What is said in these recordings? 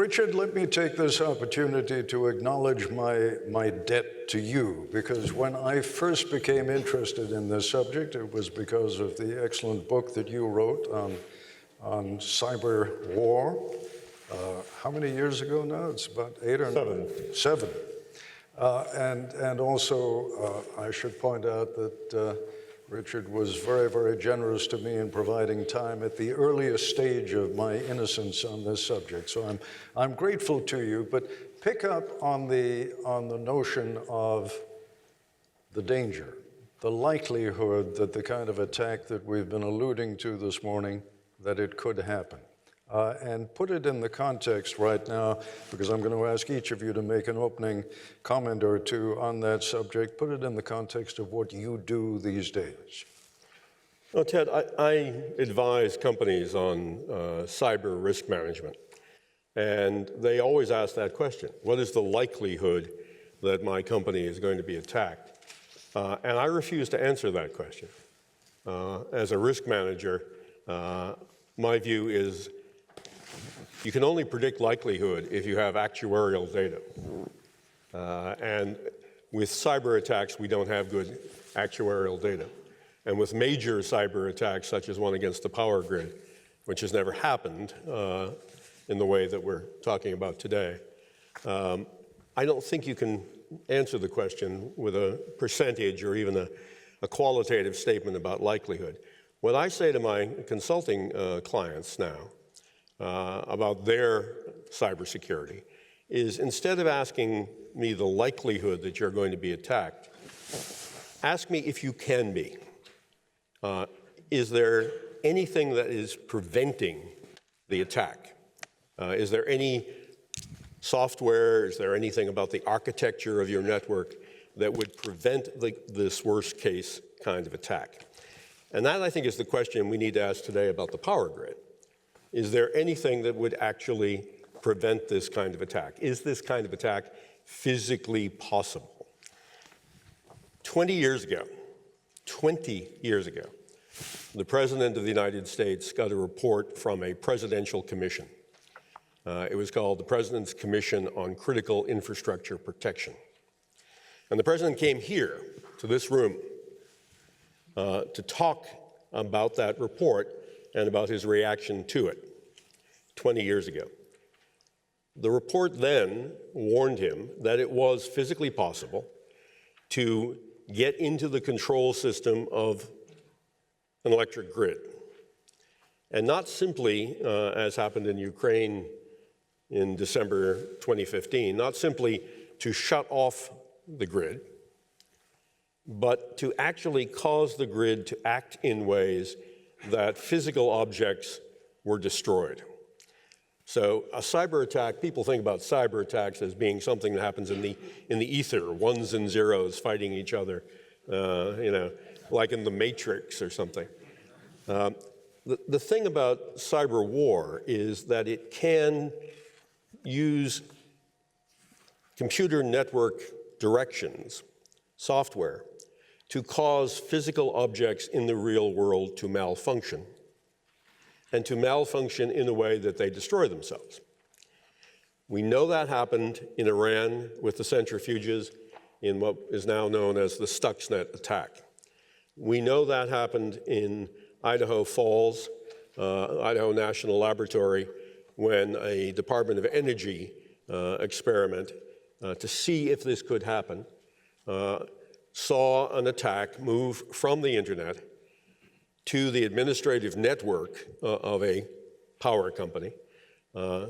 Richard, let me take this opportunity to acknowledge my debt to you, because when I first became interested in this subject, it was because of the excellent book that you wrote on cyber war. How many years ago now? It's about 8 or 9? 7. And also, I should point out that Richard was very, very generous to me in providing time at the earliest stage of my innocence on this subject. So I'm grateful to you, but pick up on the notion of the danger, the likelihood that the kind of attack that we've been alluding to this morning, that it could happen. And put it in the context right now, because I'm going to ask each of you to make an opening comment or two on that subject. Put it in the context of what you do these days. Well, Ted, I advise companies on cyber risk management. And they always ask that question. What is the likelihood that my company is going to be attacked? And I refuse to answer that question. As a risk manager, my view is you can only predict likelihood if you have actuarial data. And with cyber attacks, we don't have good actuarial data. And with major cyber attacks, such as one against the power grid, which has never happened in the way that we're talking about today, I don't think you can answer the question with a percentage or even a qualitative statement about likelihood. What I say to my consulting clients now about their cybersecurity is, instead of asking me the likelihood that you're going to be attacked, ask me if you can be. Is there anything that is preventing the attack? Is there any software, is there anything about the architecture of your network that would prevent this worst case kind of attack? And that, I think, is the question we need to ask today about the power grid. Is there anything that would actually prevent this kind of attack? Is this kind of attack physically possible? 20 years ago, the President of the United States got a report from a presidential commission. It was called the President's Commission on Critical Infrastructure Protection. And the President came here to this room to talk about that report and about his reaction to it 20 years ago. The report then warned him that it was physically possible to get into the control system of an electric grid. And not simply, as happened in Ukraine in December 2015, not simply to shut off the grid, but to actually cause the grid to act in ways that physical objects were destroyed. So a cyber attack, people think about cyber attacks as being something that happens in the ether, ones and zeros fighting each other, like in the Matrix or something. The thing about cyber war is that it can use computer network directions, software, to cause physical objects in the real world to malfunction, and to malfunction in a way that they destroy themselves. We know that happened in Iran with the centrifuges in what is now known as the Stuxnet attack. We know that happened in Idaho Falls, Idaho National Laboratory, when a Department of Energy experiment to see if this could happen saw an attack move from the internet to the administrative network of a power company,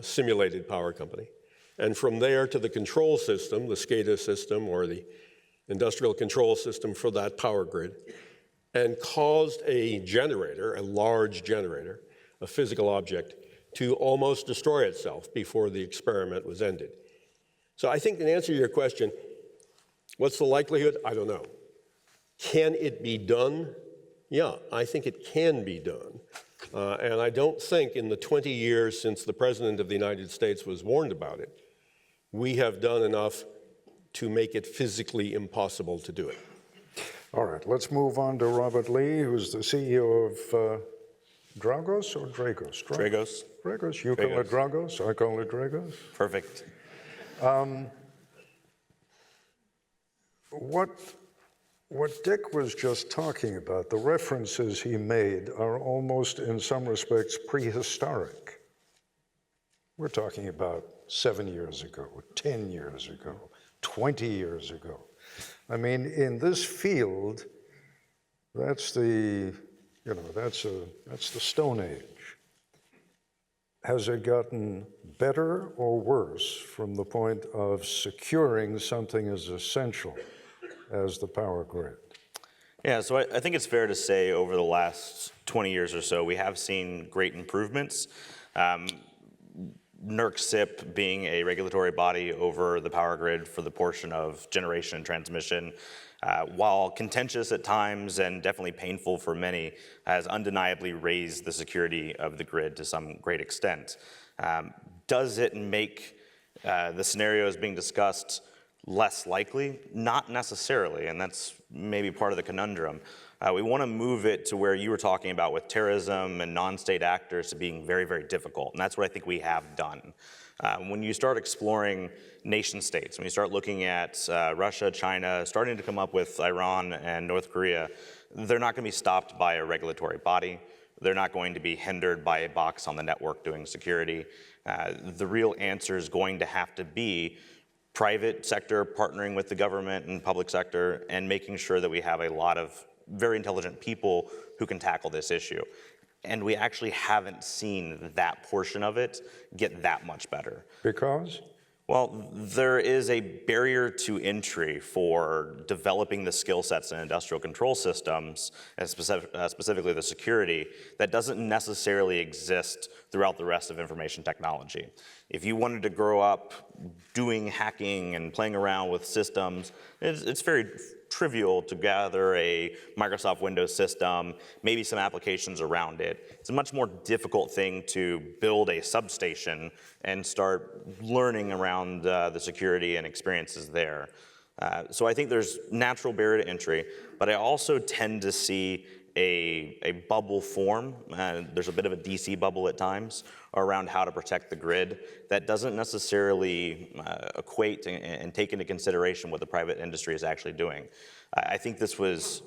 simulated power company, and from there to the control system, the SCADA system or the industrial control system for that power grid, and caused a generator, a large generator, a physical object, to almost destroy itself before the experiment was ended. So I think, in answer to your question, what's the likelihood? I don't know. Can it be done? Yeah, I think it can be done. And I don't think in the 20 years since the President of the United States was warned about it, we have done enough to make it physically impossible to do it. All right, let's move on to Robert Lee, who's the CEO of Dragos or Dragos? Dragos. Dragos. You call it Dragos, I call it Dragos. Perfect. What Dick was just talking about, the references he made are almost in some respects prehistoric. We're talking about 7 years ago, 10 years ago, 20 years ago. I mean, in this field, that's the Stone Age. Has it gotten better or worse from the point of securing something as essential as the power grid? Yeah, so I think it's fair to say over the last 20 years or so, we have seen great improvements. NERC-CIP being a regulatory body over the power grid for the portion of generation and transmission, while contentious at times and definitely painful for many, has undeniably raised the security of the grid to some great extent. Does it make the scenarios being discussed less likely? Not necessarily, and that's maybe part of the conundrum. We want to move it to where you were talking about with terrorism and non-state actors to being very, very difficult, and that's what I think we have done. When you start exploring nation states, when you start looking at Russia, China, starting to come up with Iran and North Korea, they're not going to be stopped by a regulatory body. They're not going to be hindered by a box on the network doing security. The real answer is going to have to be private sector partnering with the government and public sector and making sure that we have a lot of very intelligent people who can tackle this issue. And we actually haven't seen that portion of it get that much better. Because? Well, there is a barrier to entry for developing the skill sets in industrial control systems, and specifically the security, that doesn't necessarily exist throughout the rest of information technology. If you wanted to grow up doing hacking and playing around with systems, it's very trivial to gather a Microsoft Windows system, maybe some applications around it. It's a much more difficult thing to build a substation and start learning around the security and experiences there. So I think there's natural barrier to entry, but I also tend to see a bubble form. There's a bit of a DC bubble at times around how to protect the grid that doesn't necessarily equate and take into consideration what the private industry is actually doing. I think this was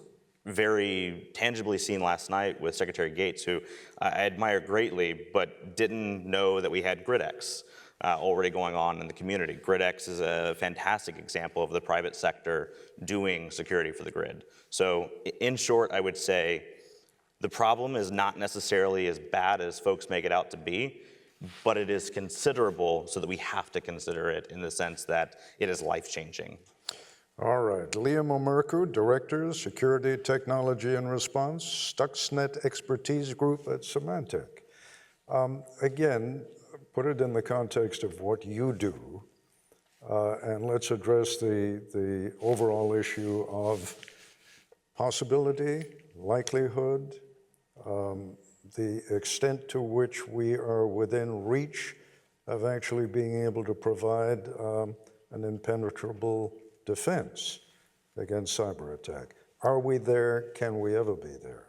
very tangibly seen last night with Secretary Gates, who I admire greatly, but didn't know that we had GridX already going on in the community. GridX is a fantastic example of the private sector doing security for the grid. So in short, I would say the problem is not necessarily as bad as folks make it out to be, but it is considerable so that we have to consider it in the sense that it is life-changing. All right, Liam Omerku, Director, Security, Technology and Response, Stuxnet Expertise Group at Symantec. Again, put it in the context of what you do, and let's address the overall issue of possibility, likelihood, the extent to which we are within reach of actually being able to provide an impenetrable defense against cyber attack. Are we there? Can we ever be there?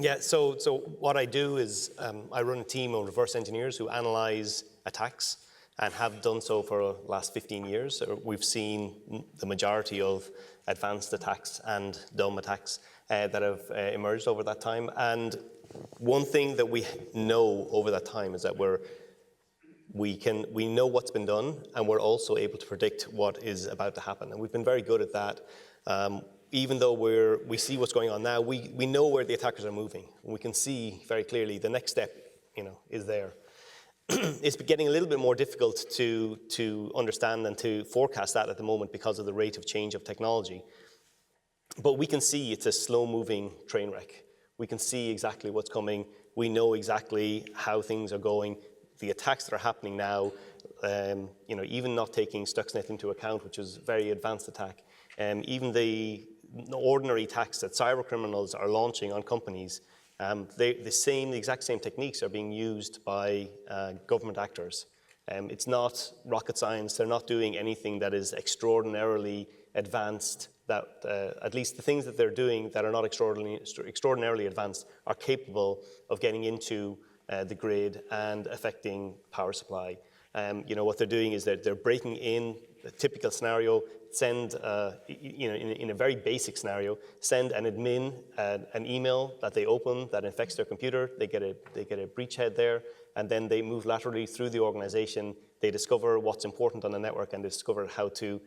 Yeah, so what I do is I run a team of reverse engineers who analyze attacks and have done so for the last 15 years. We've seen the majority of advanced attacks and dumb attacks that have emerged over that time. And one thing that we know over that time is that we know what's been done, and we're also able to predict what is about to happen. And we've been very good at that. Even though we see what's going on now, we know where the attackers are moving. We can see very clearly the next step, is there. It's getting a little bit more difficult to understand and to forecast that at the moment because of the rate of change of technology. But we can see it's a slow-moving train wreck. We can see exactly what's coming. We know exactly how things are going. The attacks that are happening now, even not taking Stuxnet into account, which is a very advanced attack, even the ordinary attacks that cyber criminals are launching on companies, the exact same techniques are being used by government actors. It's not rocket science. They're not doing anything that is extraordinarily advanced that at least the things that they're doing that are not extraordinarily advanced are capable of getting into the grid and affecting power supply. What they're doing is that they're breaking in a typical scenario, send, in a very basic scenario, send an admin an email that they open that infects their computer. They get a breachhead there, and then they move laterally through the organization. They discover what's important on the network and discover how to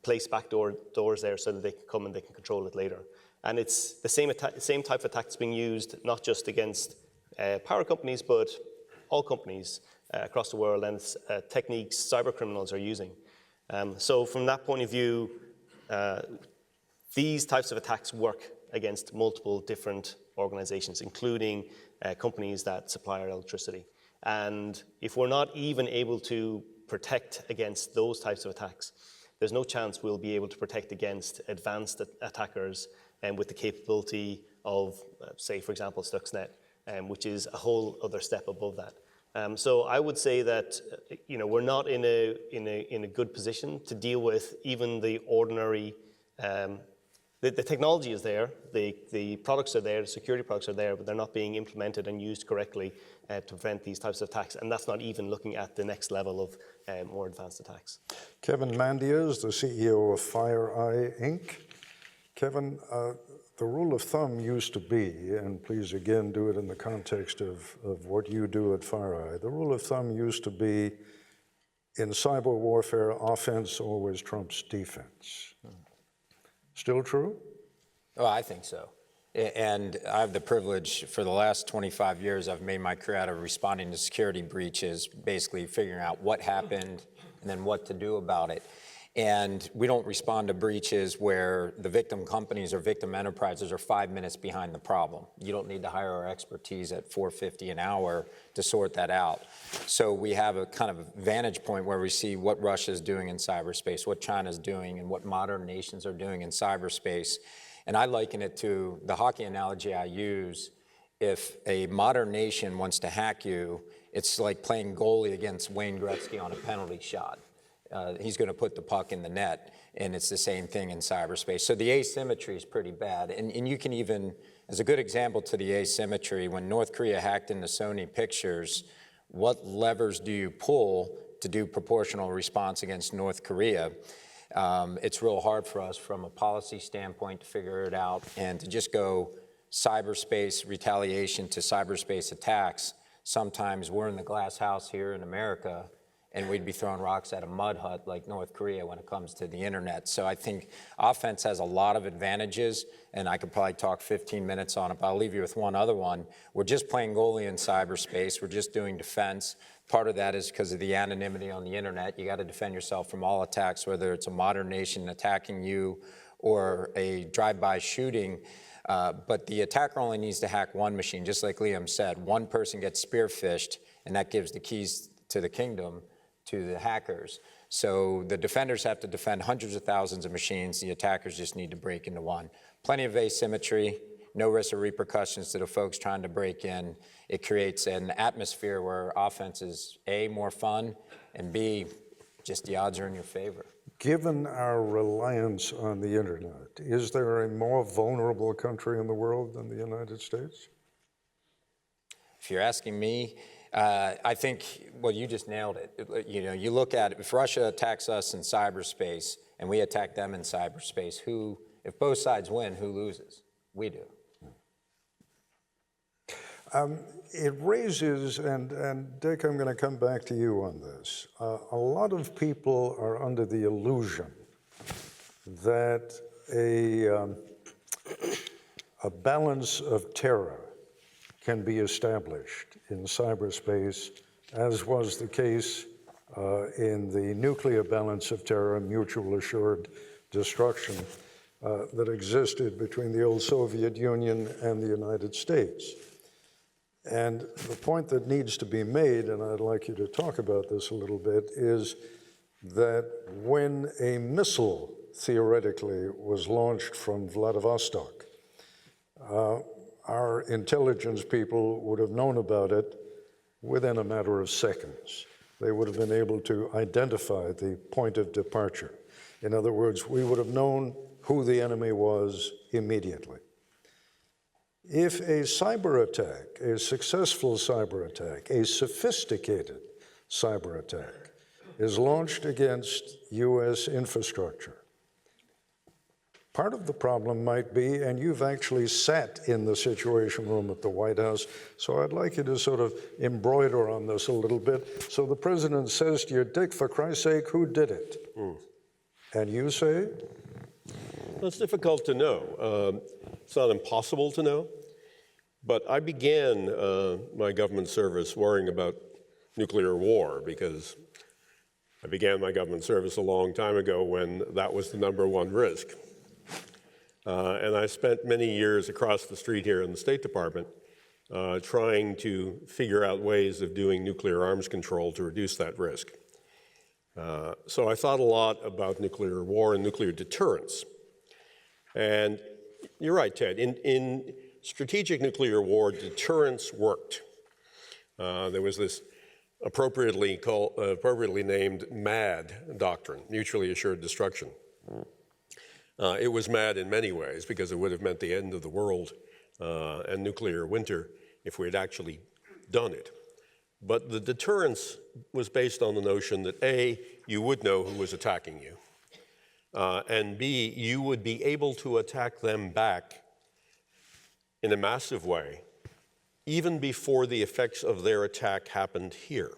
place backdoor doors there so that they can come and they can control it later. And it's the same type of attack that's being used not just against power companies, but all companies across the world, and it's techniques cyber criminals are using. So from that point of view, these types of attacks work against multiple different organizations, including companies that supply our electricity. And if we're not even able to protect against those types of attacks, there's no chance we'll be able to protect against advanced attackers with the capability of, say, for example, Stuxnet, which is a whole other step above that. So I would say that we're not in a good position to deal with even the ordinary. The technology is there, the products are there, the security products are there, but they're not being implemented and used correctly to prevent these types of attacks. And that's not even looking at the next level of more advanced attacks. Kevin Mandia is the CEO of FireEye, Inc. Kevin, the rule of thumb used to be, and please again do it in the context of what you do at FireEye, the rule of thumb used to be in cyber warfare, offense always trumps defense. Still true? Oh, I think so. And I have the privilege, for the last 25 years, I've made my career out of responding to security breaches, basically figuring out what happened and then what to do about it. And we don't respond to breaches where the victim companies or victim enterprises are 5 minutes behind the problem. You don't need to hire our expertise at $450 an hour to sort that out. So we have a kind of vantage point where we see what Russia is doing in cyberspace, what China is doing, and what modern nations are doing in cyberspace. And I liken it to the hockey analogy I use. If a modern nation wants to hack you, it's like playing goalie against Wayne Gretzky on a penalty shot. He's going to put the puck in the net, and it's the same thing in cyberspace. So the asymmetry is pretty bad. And you can even, as a good example to the asymmetry, when North Korea hacked into Sony Pictures, what levers do you pull to do proportional response against North Korea? It's real hard for us from a policy standpoint to figure it out, and to just go cyberspace retaliation to cyberspace attacks. Sometimes we're in the glass house here in America, and we'd be throwing rocks at a mud hut like North Korea when it comes to the internet. So I think offense has a lot of advantages, and I could probably talk 15 minutes on it, but I'll leave you with one other one. We're just playing goalie in cyberspace. We're just doing defense. Part of that is because of the anonymity on the internet. You got to defend yourself from all attacks, whether it's a modern nation attacking you or a drive-by shooting. But the attacker only needs to hack one machine, just like Liam said. One person gets spear-phished, and that gives the keys to the kingdom to the hackers. So the defenders have to defend hundreds of thousands of machines. The attackers just need to break into one. Plenty of asymmetry, no risk of repercussions to the folks trying to break in. It creates an atmosphere where offense is A, more fun, and B, just the odds are in your favor. Given our reliance on the internet, is there a more vulnerable country in the world than the United States? If you're asking me, I think, well, you just nailed it. You look at it, if Russia attacks us in cyberspace and we attack them in cyberspace, if both sides win, who loses? We do. It raises, and Dick, I'm going to come back to you on this. A lot of people are under the illusion that a balance of terror can be established in cyberspace, as was the case in the nuclear balance of terror, mutual assured destruction that existed between the old Soviet Union and the United States. And the point that needs to be made, and I'd like you to talk about this a little bit, is that when a missile theoretically was launched from Vladivostok, our intelligence people would have known about it within a matter of seconds. They would have been able to identify the point of departure. In other words, we would have known who the enemy was immediately. If a cyber attack, a successful cyber attack, a sophisticated cyber attack is launched against US infrastructure, part of the problem might be, and you've actually sat in the Situation Room at the White House, so I'd like you to sort of embroider on this a little bit. So the president says to you, Dick, for Christ's sake, who did it? And you say? Well, it's difficult to know. It's not impossible to know. But I began my government service worrying about nuclear war because I began my government service a long time ago when that was the #1 risk. And I spent many years across the street here in the State Department trying to figure out ways of doing nuclear arms control to reduce that risk. So I thought a lot about nuclear war and nuclear deterrence. And you're right, Ted. In strategic nuclear war, deterrence worked. There was this appropriately named MAD doctrine, mutually assured destruction. It was mad in many ways because it would have meant the end of the world and nuclear winter if we had actually done it. But the deterrence was based on the notion that A, you would know who was attacking you, and B, you would be able to attack them back in a massive way even before the effects of their attack happened here.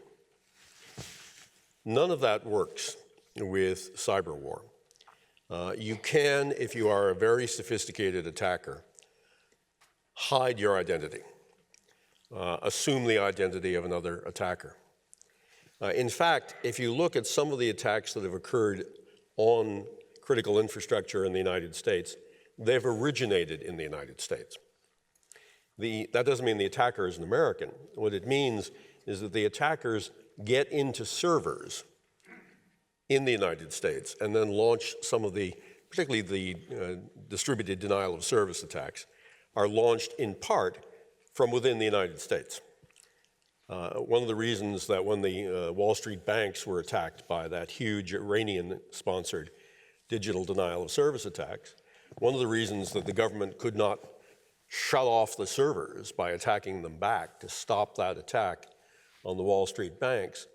None of that works with cyber war. You can, if you are a very sophisticated attacker, hide your identity, assume the identity of another attacker. In fact, if you look at some of the attacks that have occurred on critical infrastructure in the United States, they've originated in the United States. That doesn't mean the attacker is an American. What it means is that the attackers get into servers in the United States and then launch some of the, particularly the distributed denial of service attacks, are launched in part from within the United States. One of the reasons that when the Wall Street banks were attacked by that huge Iranian-sponsored digital denial of service attacks, one of the reasons that the government could not shut off the servers by attacking them back to stop that attack on the Wall Street banks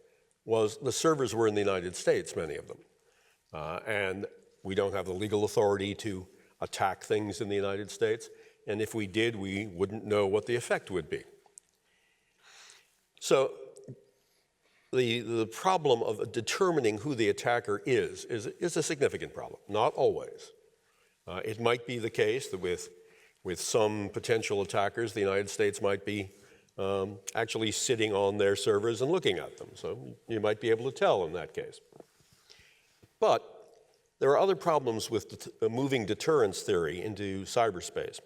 was the servers were in the United States, many of them. And we don't have the legal authority to attack things in the United States. And if we did, we wouldn't know what the effect would be. So the problem of determining who the attacker is a significant problem, not always. It might be the case that with some potential attackers, the United States might be actually sitting on their servers and looking at them. So you might be able to tell in that case. But there are other problems with moving deterrence theory into cyberspace.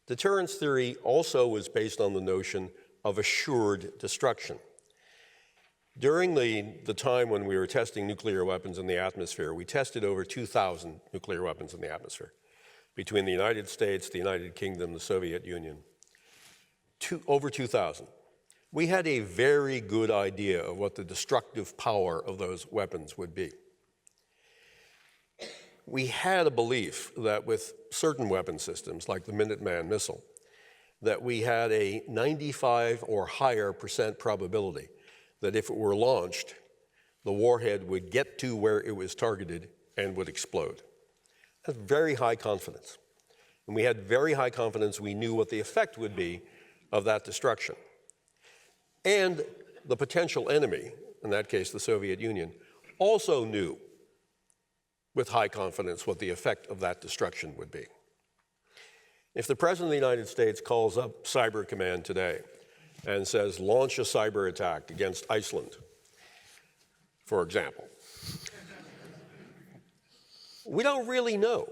Deterrence theory also was based on the notion of assured destruction. During the time when we were testing nuclear weapons in the atmosphere, we tested over 2,000 nuclear weapons in the atmosphere between the United States, the United Kingdom, the Soviet Union. Over 2,000. We had a very good idea of what the destructive power of those weapons would be. We had a belief that with certain weapon systems, like the Minuteman missile, that we had a 95 or higher % probability that if it were launched, the warhead would get to where it was targeted and would explode. That's very high confidence. And we had very high confidence we knew what the effect would be of that destruction. And the potential enemy, in that case the Soviet Union, also knew with high confidence what the effect of that destruction would be. If the President of the United States calls up Cyber Command today and says, launch a cyber attack against Iceland, for example, we don't really know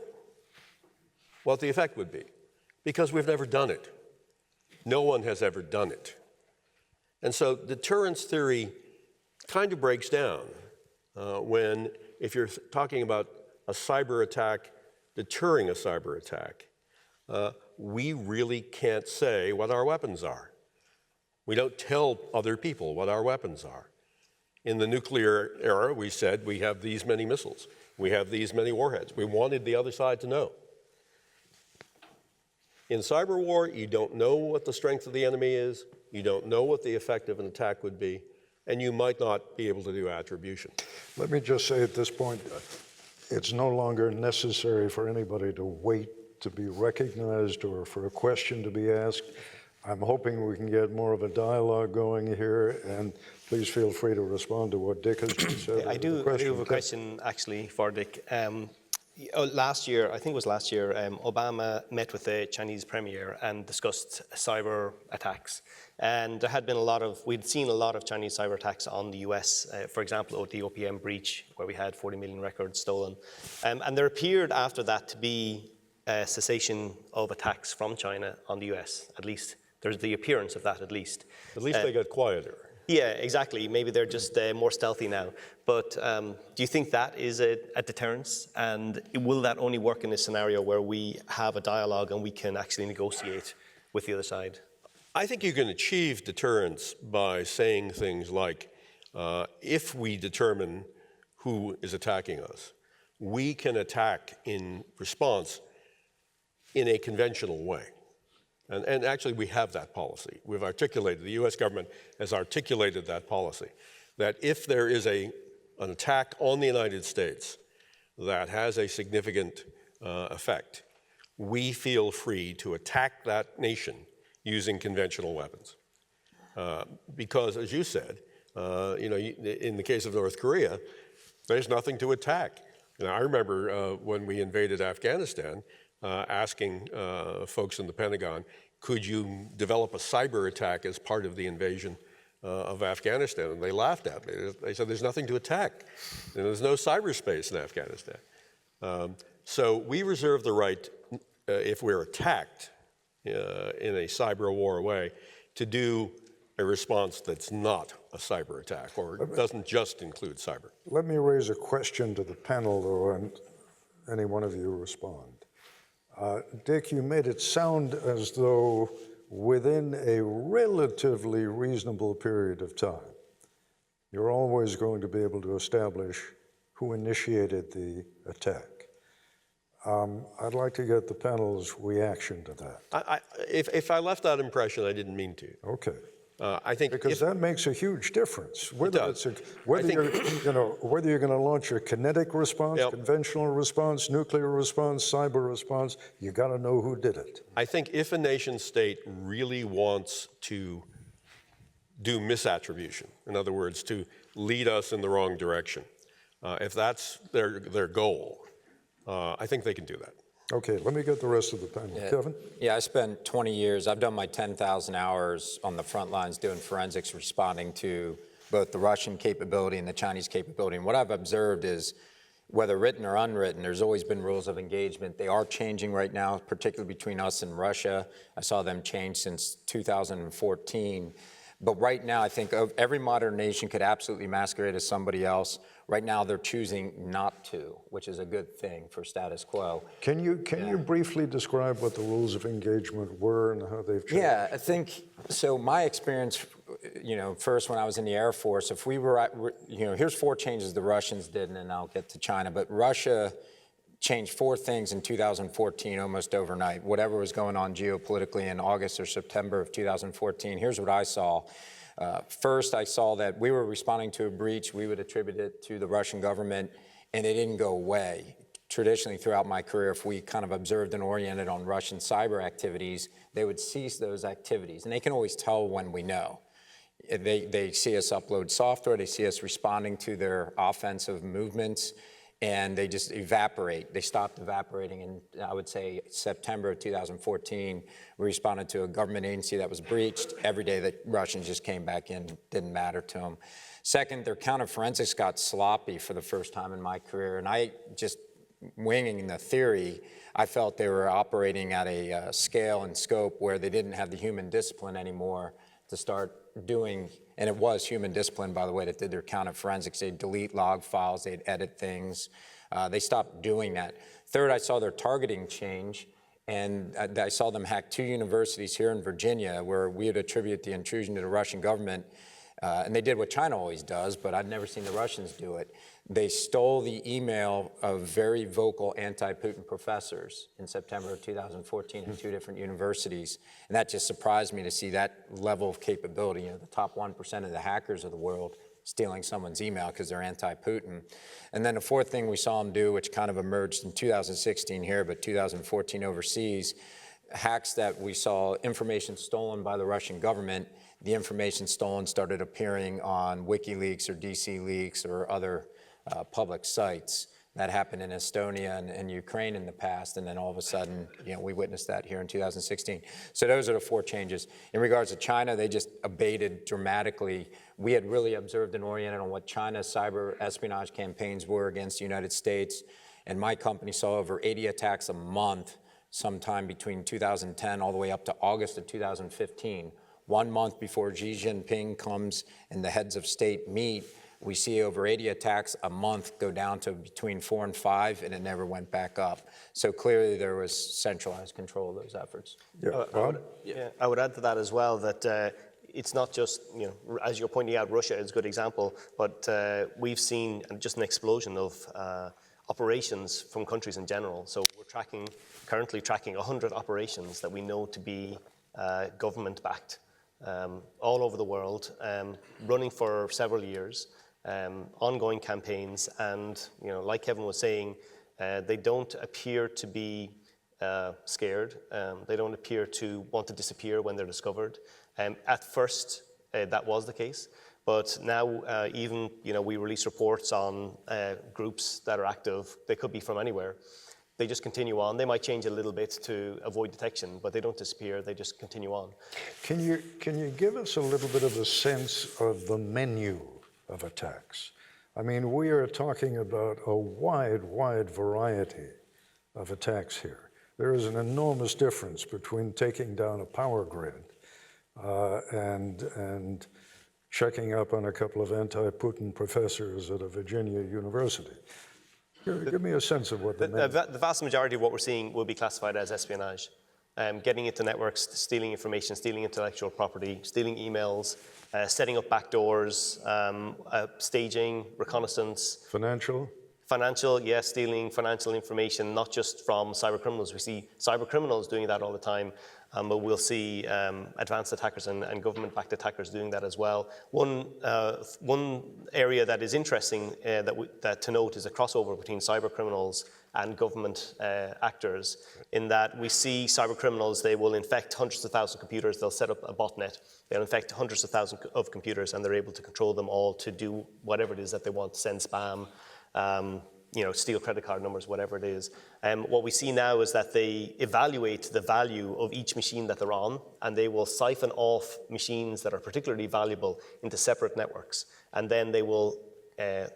what the effect would be because we've never done it. No one has ever done it. And so deterrence theory kind of breaks down if you're talking about a cyber attack, deterring a cyber attack, we really can't say what our weapons are. We don't tell other people what our weapons are. In the nuclear era, we said we have these many missiles. We have these many warheads. We wanted the other side to know. In cyber war, you don't know what the strength of the enemy is, you don't know what the effect of an attack would be, and you might not be able to do attribution. Let me just say at this point, it's no longer necessary for anybody to wait to be recognized or for a question to be asked. I'm hoping we can get more of a dialogue going here, and please feel free to respond to what Dick has just said. I do have a question actually for Dick. Last year, I think it was last year, Obama met with the Chinese premier and discussed cyber attacks. And there had been we'd seen a lot of Chinese cyber attacks on the US, for example, the OPM breach, where we had 40 million records stolen. And there appeared after that to be a cessation of attacks from China on the US, at least. There's the appearance of that, at least. At least they got quieter. Yeah, exactly. Maybe they're just more stealthy now. But do you think that is a deterrence? And will that only work in a scenario where we have a dialogue and we can actually negotiate with the other side? I think you can achieve deterrence by saying things like, if we determine who is attacking us, we can attack in response in a conventional way. And actually, we have that policy. We've articulated, the US government has articulated that policy, that if there is an attack on the United States that has a significant effect, we feel free to attack that nation using conventional weapons. Because, as you said, in the case of North Korea, there's nothing to attack. Now, I remember when we invaded Afghanistan, asking folks in the Pentagon, could you develop a cyber attack as part of the invasion of Afghanistan? And they laughed at me. They said, there's nothing to attack. And there's no cyberspace in Afghanistan. So we reserve the right, if we're attacked in a cyber war way, to do a response that's not a cyber attack, or doesn't just include cyber. Let me raise a question to the panel, though, and any one of you respond. Dick, you made it sound as though within a relatively reasonable period of time, you're always going to be able to establish who initiated the attack. I'd like to get the panel's reaction to that. If I left that impression, I didn't mean to. Okay. I think because that makes a huge difference. Whether you're going to launch a kinetic response, conventional response, nuclear response, cyber response, you got to know who did it. I think if a nation state really wants to do misattribution, in other words, to lead us in the wrong direction, if that's their goal, I think they can do that. Okay, let me get the rest of the panel. Kevin? Yeah, I spent 20 years, I've done my 10,000 hours on the front lines doing forensics, responding to both the Russian capability and the Chinese capability. And what I've observed is, whether written or unwritten, there's always been rules of engagement. They are changing right now, particularly between us and Russia. I saw them change since 2014. But right now, I think every modern nation could absolutely masquerade as somebody else. Right now, they're choosing not to, which is a good thing for status quo. Can you briefly describe what the rules of engagement were and how they've changed? Yeah, I think, so my experience, first when I was in the Air Force, if we were, here's 4 changes the Russians did, and then I'll get to China. But Russia changed 4 things in 2014, almost overnight. Whatever was going on geopolitically in August or September of 2014, here's what I saw. First, I saw that we were responding to a breach. We would attribute it to the Russian government, and it didn't go away. Traditionally, throughout my career, if we kind of observed and oriented on Russian cyber activities, they would cease those activities. And they can always tell when we know. They see us upload software. They see us responding to their offensive movements, and they just evaporate. They stopped evaporating in, I would say, September of 2014. We responded to a government agency that was breached. Every day the Russians just came back in, didn't matter to them. Second, their counter-forensics got sloppy for the first time in my career, and I just, winging the theory, I felt they were operating at a scale and scope where they didn't have the human discipline anymore to start doing, and it was human discipline, by the way, that did their counter-forensics. They'd delete log files, they'd edit things. They stopped doing that. Third, I saw their targeting change, and I saw them hack 2 universities here in Virginia where we would attribute the intrusion to the Russian government. And they did what China always does, but I'd never seen the Russians do it. They stole the email of very vocal anti-Putin professors in September of 2014 at 2 different universities. And that just surprised me to see that level of capability. You know, the top 1% of the hackers of the world stealing someone's email because they're anti-Putin. And then the fourth thing we saw them do, which kind of emerged in 2016 here, but 2014 overseas, hacks that we saw information stolen by the Russian government. The information stolen started appearing on WikiLeaks or DC Leaks or other public sites. That happened in Estonia and Ukraine in the past, and then all of a sudden, you know, we witnessed that here in 2016. So those are the 4 changes. In regards to China, they just abated dramatically. We had really observed and oriented on what China's cyber espionage campaigns were against the United States, and my company saw over 80 attacks a month sometime between 2010 all the way up to August of 2015. 1 month before Xi Jinping comes and the heads of state meet, we see over 80 attacks a month go down to between 4 and 5, and it never went back up. So clearly there was centralized control of those efforts. I would add to that as well that it's not just, you know, as you're pointing out, Russia is a good example, but we've seen just an explosion of operations from countries in general. So we're currently tracking 100 operations that we know to be government-backed all over the world, running for several years. Ongoing campaigns, and you know, like Kevin was saying, they don't appear to be scared. They don't appear to want to disappear when they're discovered. At first, that was the case, but now even, you know, we release reports on groups that are active. They could be from anywhere. They just continue on. They might change a little bit to avoid detection, but they don't disappear. They just continue on. Can you give us a little bit of a sense of the menu of attacks? I mean, we are talking about a wide variety of attacks here. There is an enormous difference between taking down a power grid and checking up on a couple of anti-Putin professors at a Virginia university. Give me a sense of what the vast majority of what we're seeing will be classified as espionage. Getting into networks, stealing information, stealing intellectual property, stealing emails, setting up backdoors, staging, reconnaissance. Financial, yes, stealing financial information, not just from cyber criminals. We see cyber criminals doing that all the time, but we'll see advanced attackers and government-backed attackers doing that as well. One area that is interesting that to note is a crossover between cyber criminals and government actors, in that we see cyber criminals, they will infect hundreds of thousands of computers, they'll set up a botnet, they'll infect hundreds of thousands of computers, and they're able to control them all to do whatever it is that they want, send spam, you know, steal credit card numbers, whatever it is. What we see now is that they evaluate the value of each machine that they're on, and they will siphon off machines that are particularly valuable into separate networks, and then they will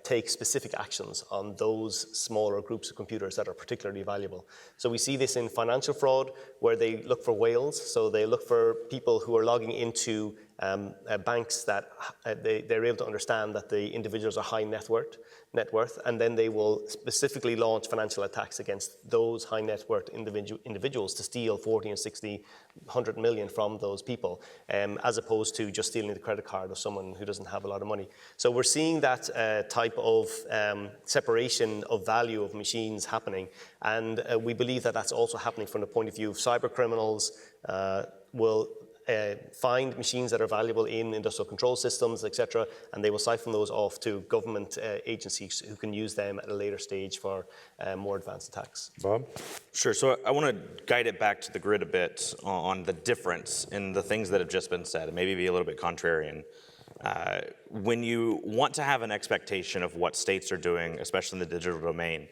take specific actions on those smaller groups of computers that are particularly valuable. So we see this in financial fraud, where they look for whales. So they look for people who are logging into banks that they're able to understand that the individuals are high net worth, and then they will specifically launch financial attacks against those high net worth individuals to steal 40 and 60, 100 million from those people, as opposed to just stealing the credit card of someone who doesn't have a lot of money. So we're seeing that type of separation of value of machines happening, and we believe that that's also happening from the point of view of cyber criminals will find machines that are valuable in industrial control systems, etc., and they will siphon those off to government agencies who can use them at a later stage for more advanced attacks. Bob? Sure. So I want to guide it back to the grid a bit on the difference in the things that have just been said, and maybe be a little bit contrarian. When you want to have an expectation of what states are doing, especially in the digital domain,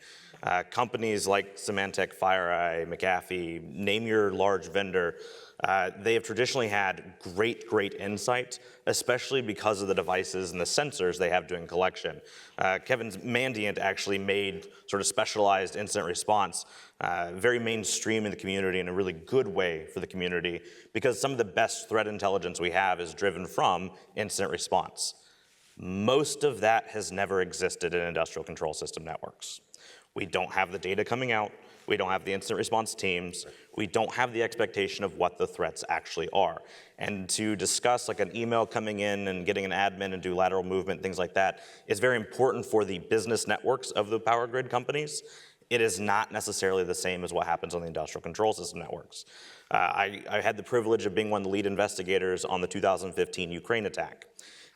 companies like Symantec, FireEye, McAfee, name your large vendor, they have traditionally had great insight, especially because of the devices and the sensors they have doing collection. Kevin's Mandia actually made sort of specialized incident response very mainstream in the community in a really good way for the community, because some of the best threat intelligence we have is driven from incident response. Most of that has never existed in industrial control system networks. We don't have the data coming out. We don't have the incident response teams. We don't have the expectation of what the threats actually are. And to discuss like an email coming in and getting an admin and do lateral movement, things like that, is very important for the business networks of the power grid companies. It is not necessarily the same as what happens on the industrial control system networks. I had the privilege of being one of the lead investigators on the 2015 Ukraine attack.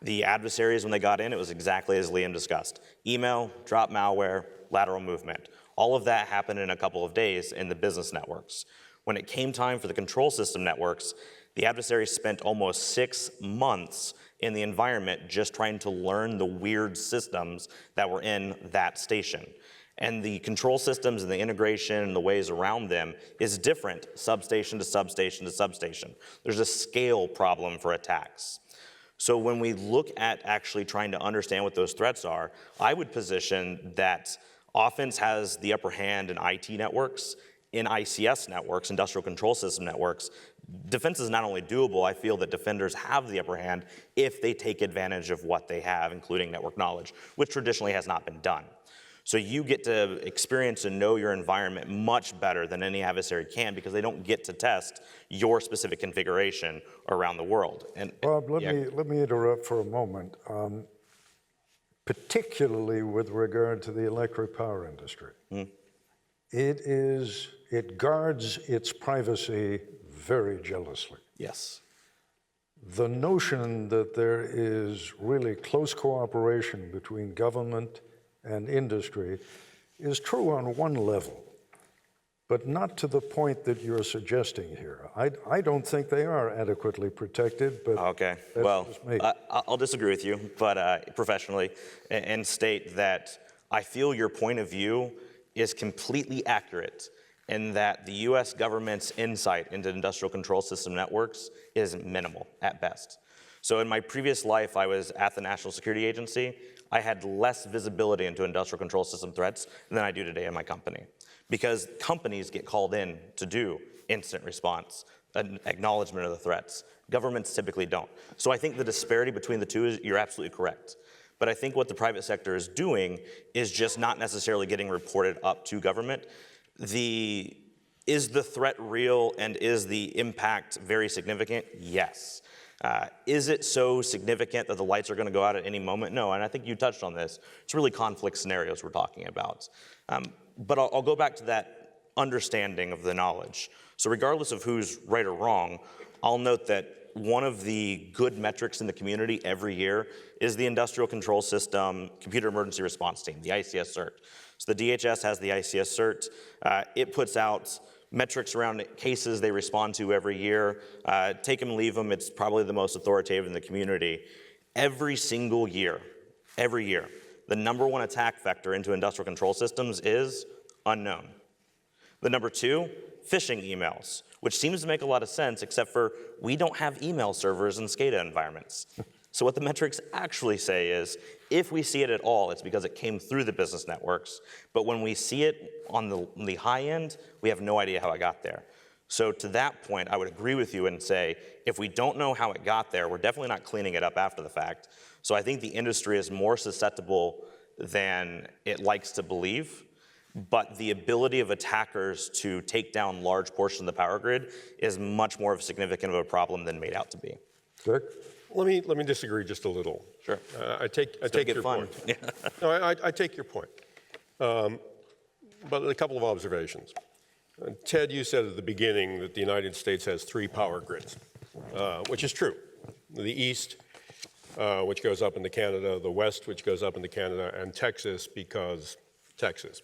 The adversaries, when they got in, it was exactly as Liam discussed. Email, drop malware, lateral movement. All of that happened in a couple of days in the business networks. When it came time for the control system networks, the adversaries spent almost 6 months in the environment just trying to learn the weird systems that were in that station. And the control systems and the integration and the ways around them is different substation to substation to substation. There's a scale problem for attacks. So when we look at actually trying to understand what those threats are, I would position that offense has the upper hand in IT networks, in ICS networks, industrial control system networks. Defense is not only doable, I feel that defenders have the upper hand if they take advantage of what they have, including network knowledge, which traditionally has not been done. So you get to experience and know your environment much better than any adversary can because they don't get to test your specific configuration around the world. And Bob, let me interrupt for a moment, particularly with regard to the electric power industry. It guards its privacy very jealously. Yes. The notion that there is really close cooperation between government and industry is true on one level, but not to the point that you're suggesting here. I don't think they are adequately protected, but okay. that's Well, just me. I'll disagree with you, but professionally, and state that I feel your point of view is completely accurate in that the U.S. government's insight into industrial control system networks is minimal at best. So in my previous life, I was at the National Security Agency. I had less visibility into industrial control system threats than I do today in my company, because companies get called in to do incident response, an acknowledgement of the threats. Governments typically don't. So I think the disparity between the two is, you're absolutely correct. But I think what the private sector is doing is just not necessarily getting reported up to government. Is the threat real and is the impact very significant? Yes. Is it so significant that the lights are going to go out at any moment? No, and I think you touched on this. It's really conflict scenarios we're talking about. But I'll go back to that understanding of the knowledge. So regardless of who's right or wrong, I'll note that one of the good metrics in the community every year is the Industrial Control System Computer Emergency Response Team, the ICS CERT. So the DHS has the ICS CERT. It puts out metrics around cases they respond to every year. Take them, leave them, it's probably the most authoritative in the community. Every single year, the #1 attack vector into industrial control systems is unknown. The #2, phishing emails, which seems to make a lot of sense, except for we don't have email servers in SCADA environments. So what the metrics actually say is, if we see it at all, it's because it came through the business networks. But when we see it on the high end, we have no idea how it got there. So to that point, I would agree with you and say, if we don't know how it got there, we're definitely not cleaning it up after the fact. So I think the industry is more susceptible than it likes to believe. But the ability of attackers to take down large portions of the power grid is much more significant of a problem than made out to be. Dick? Let me disagree just a little. Sure. I take your point. No, I take your point. But a couple of observations. Ted, you said at the beginning that the United States has 3 power grids, which is true. The East, which goes up into Canada, the West, which goes up into Canada, and Texas, because Texas.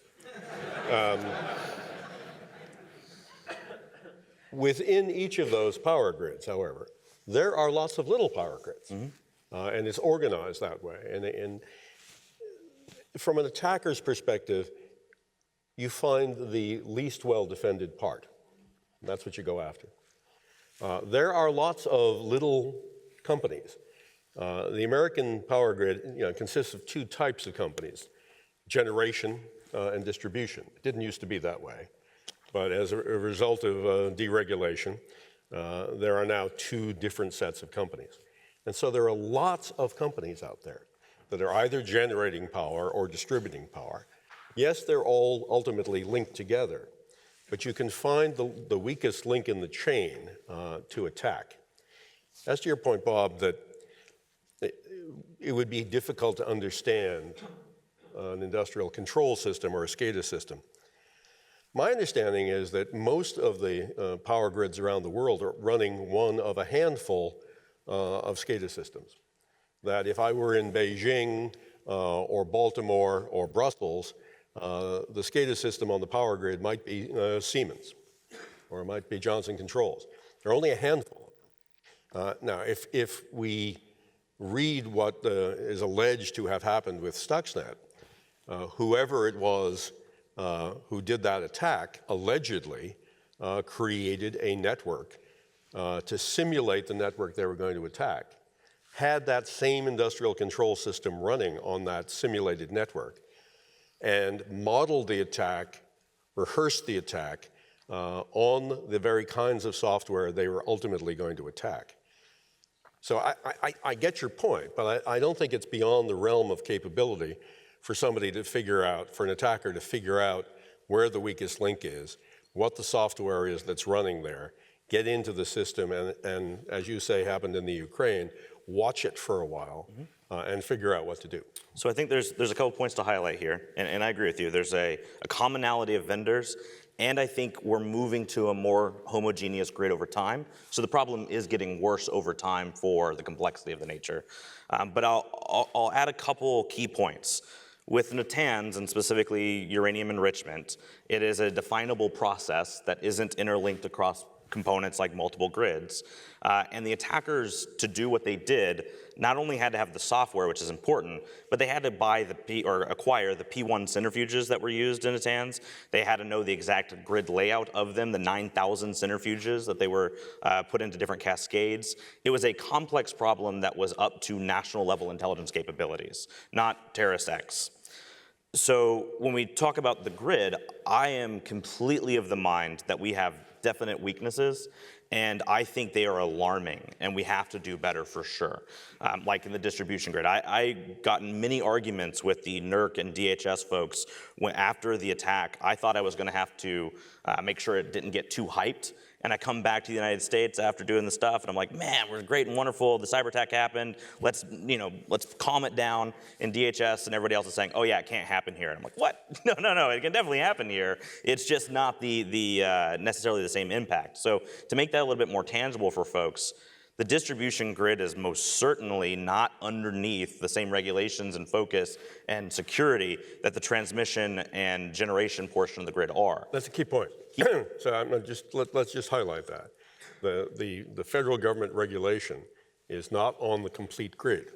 Within each of those power grids, however, there are lots of little power grids, and it's organized that way. And from an attacker's perspective, you find the least well-defended part. That's what you go after. There are lots of little companies. The American power grid consists of 2 types of companies, generation and distribution. It didn't used to be that way. But as a result of deregulation, there are now 2 different sets of companies. And so there are lots of companies out there that are either generating power or distributing power. Yes, they're all ultimately linked together, but you can find the weakest link in the chain to attack. As to your point, Bob, that it would be difficult to understand an industrial control system or a SCADA system. My understanding is that most of the power grids around the world are running one of a handful of SCADA systems. That if I were in Beijing or Baltimore or Brussels, the SCADA system on the power grid might be Siemens, or it might be Johnson Controls. There are only a handful. Now, if we read what is alleged to have happened with Stuxnet, whoever it was who did that attack allegedly created a network to simulate the network they were going to attack, had that same industrial control system running on that simulated network, and modeled the attack, rehearsed the attack on the very kinds of software they were ultimately going to attack. So I get your point, but I don't think it's beyond the realm of capability for somebody to figure out, for an attacker to figure out where the weakest link is, what the software is that's running there, get into the system, and as you say happened in the Ukraine, watch it for a while and figure out what to do. So I think there's a couple points to highlight here, and I agree with you. There's a commonality of vendors, and I think we're moving to a more homogeneous grid over time. So the problem is getting worse over time for the complexity of the nature. But I'll add a couple key points. With NATANs, and specifically uranium enrichment, it is a definable process that isn't interlinked across components like multiple grids. And the attackers, to do what they did, not only had to have the software, which is important, but they had to buy acquire the P1 centrifuges that were used in NATANs. They had to know the exact grid layout of them, the 9,000 centrifuges that they were put into different cascades. It was a complex problem that was up to national level intelligence capabilities, not terrorist acts. So when we talk about the grid, I am completely of the mind that we have definite weaknesses, and I think they are alarming, and we have to do better for sure. Like in the distribution grid, I gotten many arguments with the NERC and DHS folks when after the attack. I thought I was going to have to make sure it didn't get too hyped. And I come back to the United States after doing the stuff, and I'm like, man, we're great and wonderful. The cyber attack happened. Let's calm it down. And DHS and everybody else is saying, oh yeah, it can't happen here. And I'm like, what? No, it can definitely happen here. It's just not necessarily the same impact. So to make that a little bit more tangible for folks, the distribution grid is most certainly not underneath the same regulations and focus and security that the transmission and generation portion of the grid are. That's a key point. So let's just highlight that. The federal government regulation is not on the complete grid.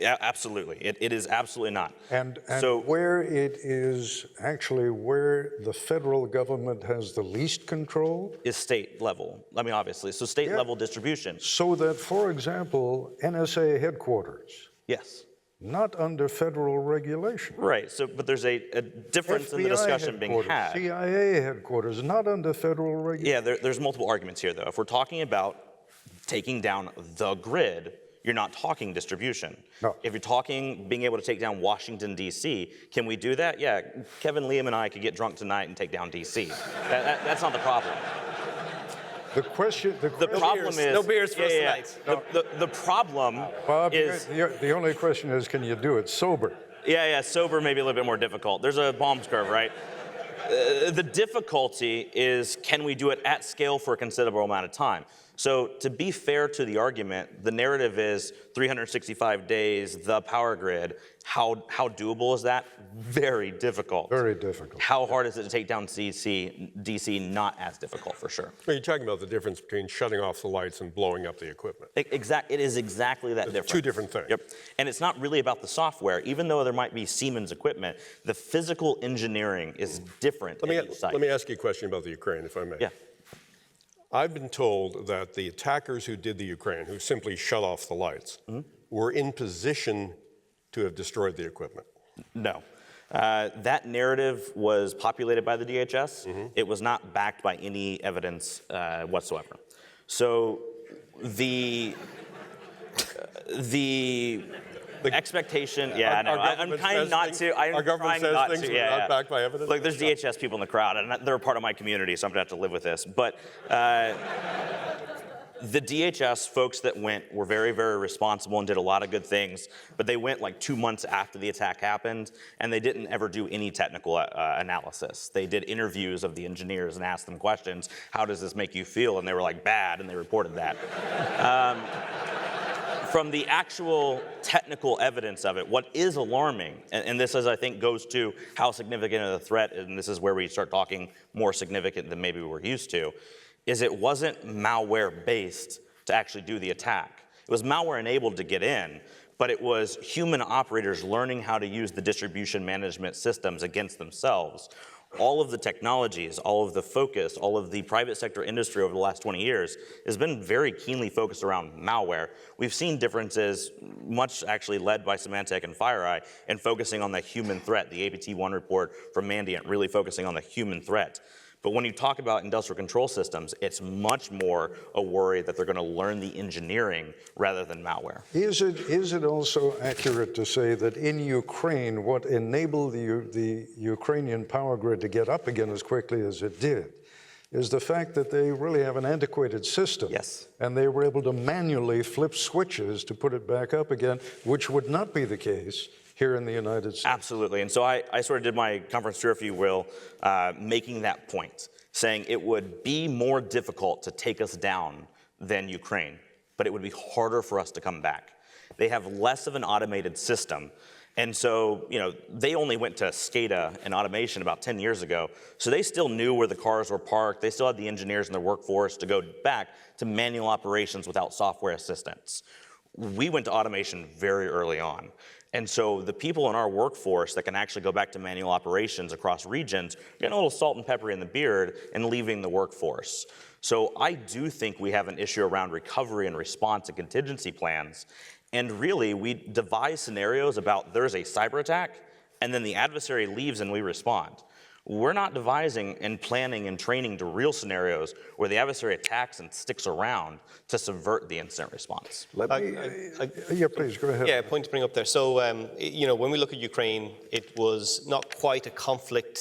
Absolutely, it is absolutely not. And so, where it is actually where the federal government has the least control is state level. I mean, obviously, so state level distribution. So that, for example, NSA headquarters, Yes. not under federal regulation. Right. So, but there's a difference in the discussion being had. CIA headquarters, not under federal regulation. Yeah, there's multiple arguments here, though. If we're talking about taking down the grid, you're not talking distribution. No. If you're talking being able to take down Washington, D.C., can we do that? Yeah, Kevin, Liam, and I could get drunk tonight and take down D.C. That's not the problem. The problem is no beers for us tonight. The problem Bob, is the only question is, can you do it sober? Yeah, sober maybe a little bit more difficult. There's a Baum's curve, right? The difficulty is, can we do it at scale for a considerable amount of time? So to be fair to the argument, the narrative is 365 days, the power grid. How doable is that? Very difficult. Very difficult. How hard is it to take down DC? Not as difficult, for sure. Well, you're talking about the difference between shutting off the lights and blowing up the equipment. It is exactly that difference. Two different things. Yep. And it's not really about the software. Even though there might be Siemens equipment, the physical engineering is different at each site. Let me ask you a question about the Ukraine, if I may. Yeah. I've been told that the attackers who did the Ukraine, who simply shut off the lights, were in position to have destroyed the equipment. No. That narrative was populated by the DHS. It was not backed by any evidence whatsoever. So the expectation, yeah, I know. Our I'm government trying says not things- to. I'm our government trying says not things to. that are not backed by evidence. Look, there's DHS people in the crowd, and they're part of my community, so I'm gonna have to live with this. But the DHS folks that went were very, very responsible and did a lot of good things, but they went like 2 months after the attack happened, and they didn't ever do any technical analysis. They did interviews of the engineers and asked them questions. How does this make you feel? And they were like, bad, and they reported that. From the actual technical evidence of it, what is alarming, and this is, I think, goes to how significant of a threat, and this is where we start talking more significant than maybe we're used to, is it wasn't malware-based to actually do the attack. It was malware-enabled to get in, but it was human operators learning how to use the distribution management systems against themselves. All of the technologies, all of the focus, all of the private sector industry over the last 20 years has been very keenly focused around malware. We've seen differences, much actually led by Symantec and FireEye, in focusing on the human threat. The APT1 report from Mandia really focusing on the human threat. But when you talk about industrial control systems, it's much more a worry that they're going to learn the engineering rather than malware. Is it also accurate to say that in Ukraine, what enabled the Ukrainian power grid to get up again as quickly as it did is the fact that they really have an antiquated system. Yes. And they were able to manually flip switches to put it back up again, which would not be the case here in the United States. Absolutely, and so I sort of did my conference tour, if you will, making that point, saying it would be more difficult to take us down than Ukraine, but it would be harder for us to come back. They have less of an automated system, and so, they only went to SCADA and automation about 10 years ago, so they still knew where the cars were parked. They still had the engineers in their workforce to go back to manual operations without software assistance. We went to automation very early on. And so the people in our workforce that can actually go back to manual operations across regions, getting a little salt and pepper in the beard and leaving the workforce. So I do think we have an issue around recovery and response and contingency plans. And really, we devise scenarios about there's a cyber attack, and then the adversary leaves and we respond. We're not devising and planning and training to real scenarios where the adversary attacks and sticks around to subvert the incident response. Yeah, please, go ahead. Yeah, a point to bring up there. So, when we look at Ukraine, it was not quite a conflict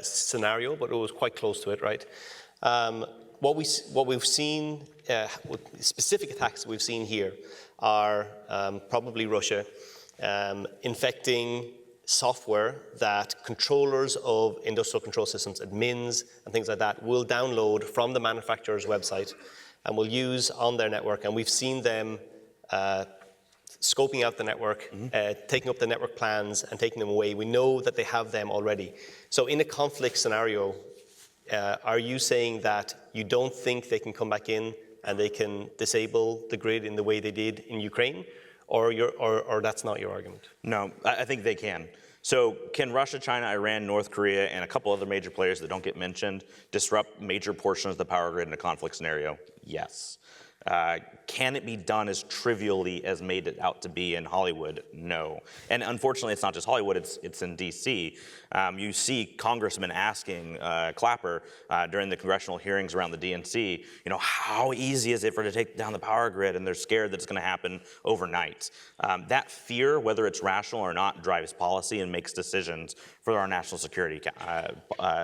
scenario, but it was quite close to it, right? What we've seen, specific attacks we've seen here are probably Russia infecting software that controllers of industrial control systems, admins and things like that, will download from the manufacturer's website and will use on their network. And we've seen them scoping out the network, taking up the network plans and taking them away. We know that they have them already. So in a conflict scenario, are you saying that you don't think they can come back in and they can disable the grid in the way they did in Ukraine? Or that's not your argument? No, I think they can. So can Russia, China, Iran, North Korea, and a couple other major players that don't get mentioned disrupt major portions of the power grid in a conflict scenario? Yes. Can it be done as trivially as made it out to be in Hollywood? No. And unfortunately, it's not just Hollywood, it's in DC. You see congressmen asking Clapper during the congressional hearings around the DNC, how easy is it for to take down the power grid? And they're scared that it's going to happen overnight. That fear, whether it's rational or not, drives policy and makes decisions for our national security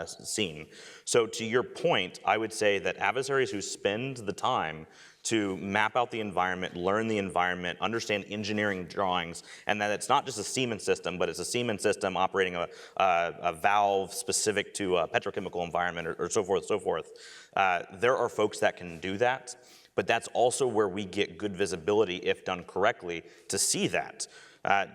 scene. So to your point, I would say that adversaries who spend the time to map out the environment, learn the environment, understand engineering drawings, and that it's not just a Siemens system, but it's a Siemens system operating a valve specific to a petrochemical environment or so forth. There are folks that can do that, but that's also where we get good visibility, if done correctly, to see that.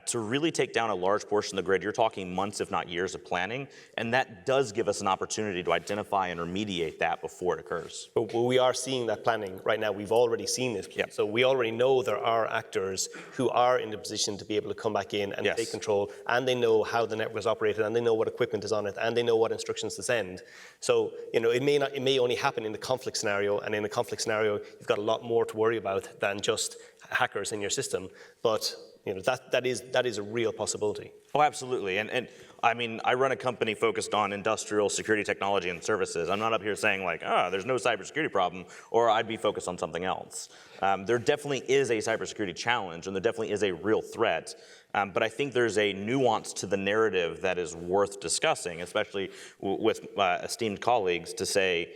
To really take down a large portion of the grid, you're talking months, if not years of planning, and that does give us an opportunity to identify and remediate that before it occurs. But we are seeing that planning right now. We've already seen this. Yep. So we already know there are actors who are in a position to be able to come back in and take control, and they know how the network is operated, and they know what equipment is on it, and they know what instructions to send. So, it may only happen in the conflict scenario, and in a conflict scenario, you've got a lot more to worry about than just hackers in your system. But that is a real possibility. Oh, absolutely. And I mean, I run a company focused on industrial security technology and services. I'm not up here saying like, there's no cybersecurity problem, or I'd be focused on something else. There definitely is a cybersecurity challenge, and there definitely is a real threat. But I think there's a nuance to the narrative that is worth discussing, especially with esteemed colleagues, to say,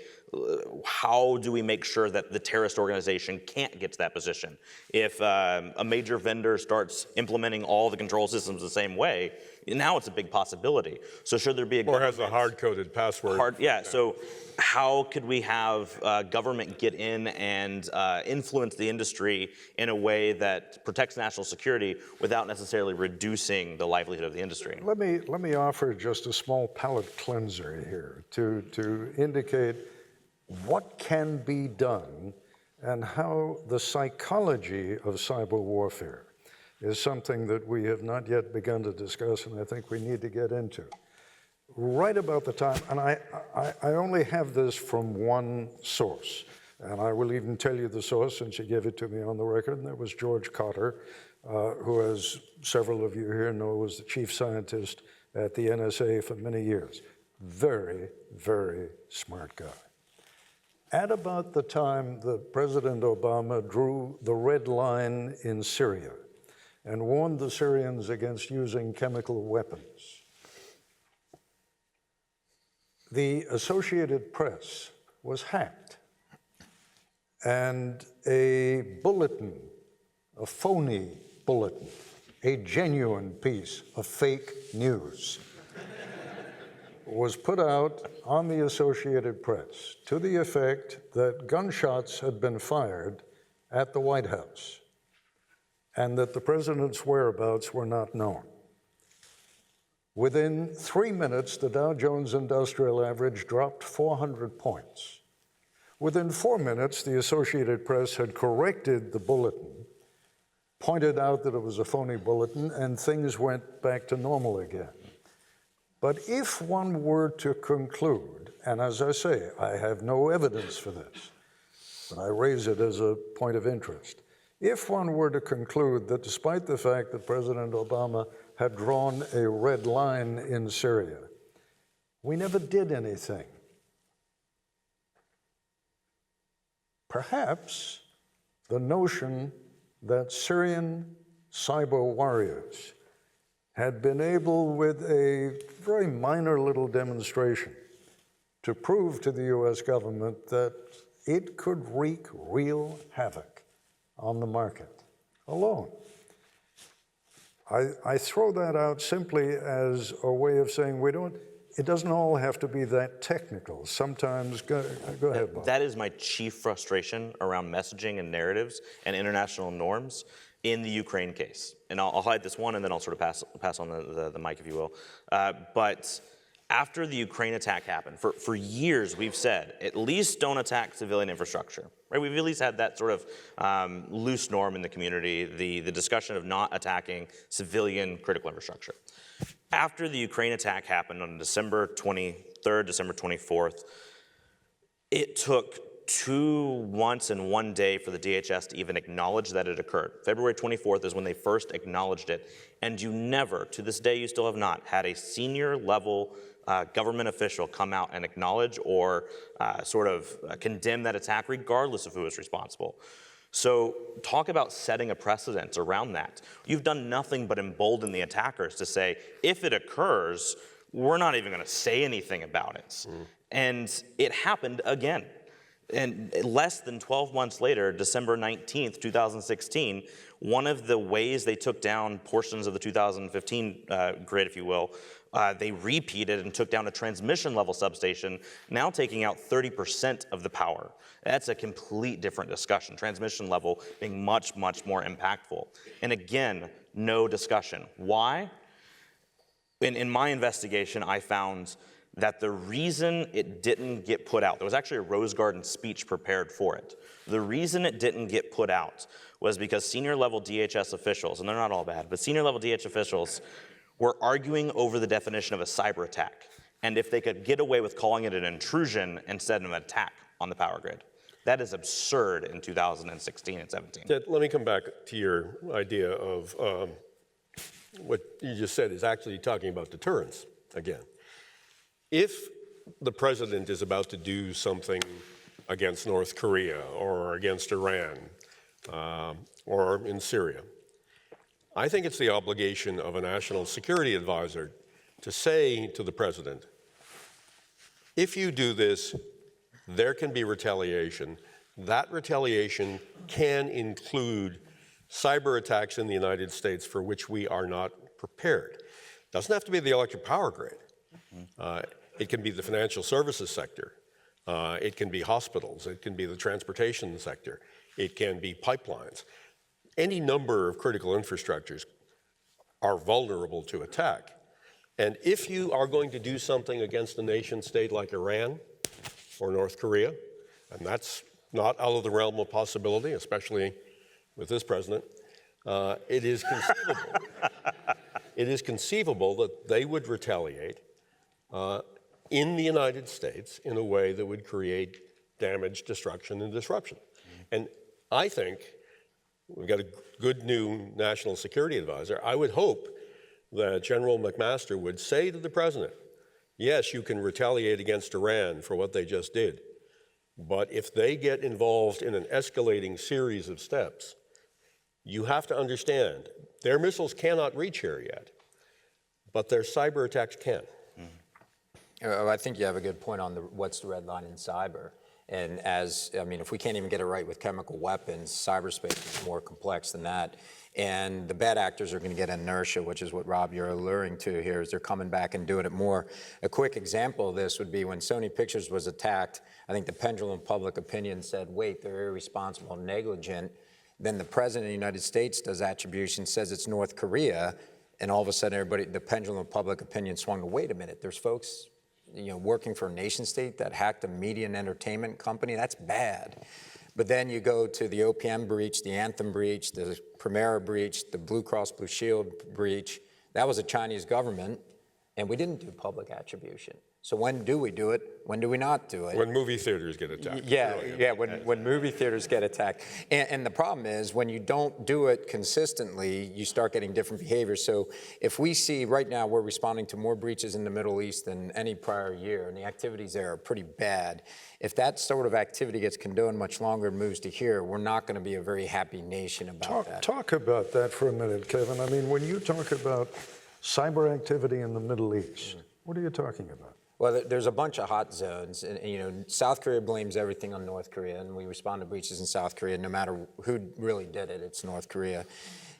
how do we make sure that the terrorist organization can't get to that position? If a major vendor starts implementing all the control systems the same way, now it's a big possibility. So should there be a Or has a hard-coded password. So how could we have government get in and influence the industry in a way that protects national security without necessarily reducing the livelihood of the industry? Let me offer just a small palate cleanser here to indicate what can be done and how the psychology of cyber warfare is something that we have not yet begun to discuss, and I think we need to get into. Right about the time, and I only have this from one source, and I will even tell you the source since you gave it to me on the record, and that was George Cotter, who, as several of you here know, was the chief scientist at the NSA for many years. Very, very smart guy. At about the time that President Obama drew the red line in Syria and warned the Syrians against using chemical weapons, the Associated Press was hacked, and a bulletin, a phony bulletin, a genuine piece of fake news, was put out on the Associated Press to the effect that gunshots had been fired at the White House and that the president's whereabouts were not known. Within 3 minutes, the Dow Jones Industrial Average dropped 400 points. Within 4 minutes, the Associated Press had corrected the bulletin, pointed out that it was a phony bulletin, and things went back to normal again. But if one were to conclude, and as I say, I have no evidence for this, but I raise it as a point of interest, if one were to conclude that despite the fact that President Obama had drawn a red line in Syria, we never did anything, perhaps the notion that Syrian cyber warriors had been able, with a very minor little demonstration, to prove to the US government that it could wreak real havoc on the market alone. I throw that out simply as a way of saying it doesn't all have to be that technical. Sometimes, go ahead, Bob. That is my chief frustration around messaging and narratives and international norms in the Ukraine case. And I'll hide this one, and then I'll sort of pass on the mic, if you will. But after the Ukraine attack happened, for years we've said, at least don't attack civilian infrastructure. Right? We've at least had that sort of loose norm in the community, the discussion of not attacking civilian critical infrastructure. After the Ukraine attack happened on December 23rd, December 24th, it took 2 months and 1 day for the DHS to even acknowledge that it occurred. February 24th is when they first acknowledged it, and you never, to this day you still have not, had a senior level government official come out and acknowledge or condemn that attack, regardless of who is responsible. So talk about setting a precedent around that. You've done nothing but embolden the attackers to say, if it occurs, we're not even going to say anything about it. And it happened again. And less than 12 months later, December 19th, 2016, one of the ways they took down portions of the 2015 grid, if you will, they repeated and took down a transmission level substation, now taking out 30% of the power. That's a complete different discussion. Transmission level being much, much more impactful. And again, no discussion. Why? In my investigation, I found that the reason it didn't get put out, there was actually a Rose Garden speech prepared for it. The reason it didn't get put out was because senior level DHS officials, and they're not all bad, but senior level DHS officials were arguing over the definition of a cyber attack, and if they could get away with calling it an intrusion instead of an attack on the power grid. That is absurd in 2016 and 17. Let me come back to your idea of what you just said is actually talking about deterrence. again. If the president is about to do something against North Korea or against Iran or in Syria, I think it's the obligation of a national security advisor to say to the president, if you do this, there can be retaliation. That retaliation can include cyber attacks in the United States for which we are not prepared. Doesn't have to be the electric power grid. It can be the financial services sector. It can be hospitals. It can be the transportation sector. It can be pipelines. Any number of critical infrastructures are vulnerable to attack. And if you are going to do something against a nation state like Iran or North Korea, and that's not out of the realm of possibility, especially with this president, it is conceivable. It is conceivable that they would retaliate in the United States in a way that would create damage, destruction, and disruption. And I think we've got a good new national security advisor. I would hope that General McMaster would say to the president, yes, you can retaliate against Iran for what they just did, but if they get involved in an escalating series of steps, you have to understand their missiles cannot reach here yet, but their cyber attacks can. I think you have a good point on what's the red line in cyber. And if we can't even get it right with chemical weapons, cyberspace is more complex than that. And the bad actors are going to get inertia, which is what, Rob, you're alluring to here, is they're coming back and doing it more. A quick example of this would be when Sony Pictures was attacked, I think the pendulum of public opinion said, wait, they're irresponsible and negligent. Then the president of the United States does attribution, says it's North Korea, and all of a sudden the pendulum of public opinion swung to, wait a minute, there's folks working for a nation state that hacked a media and entertainment company. That's bad. But then you go to the OPM breach, the Anthem breach, the Primera breach, the Blue Cross Blue Shield breach. That was a Chinese government, and we didn't do public attribution. So when do we do it? When do we not do it? When movie theaters get attacked. When movie theaters get attacked. And the problem is when you don't do it consistently, you start getting different behaviors. So if we see right now we're responding to more breaches in the Middle East than any prior year, and the activities there are pretty bad, if that sort of activity gets condoned much longer and moves to here, we're not going to be a very happy nation about that. Talk about that for a minute, Kevin. I mean, when you talk about cyber activity in the Middle East, what are you talking about? Well, there's a bunch of hot zones, and South Korea blames everything on North Korea, and we respond to breaches in South Korea. No matter who really did it, it's North Korea.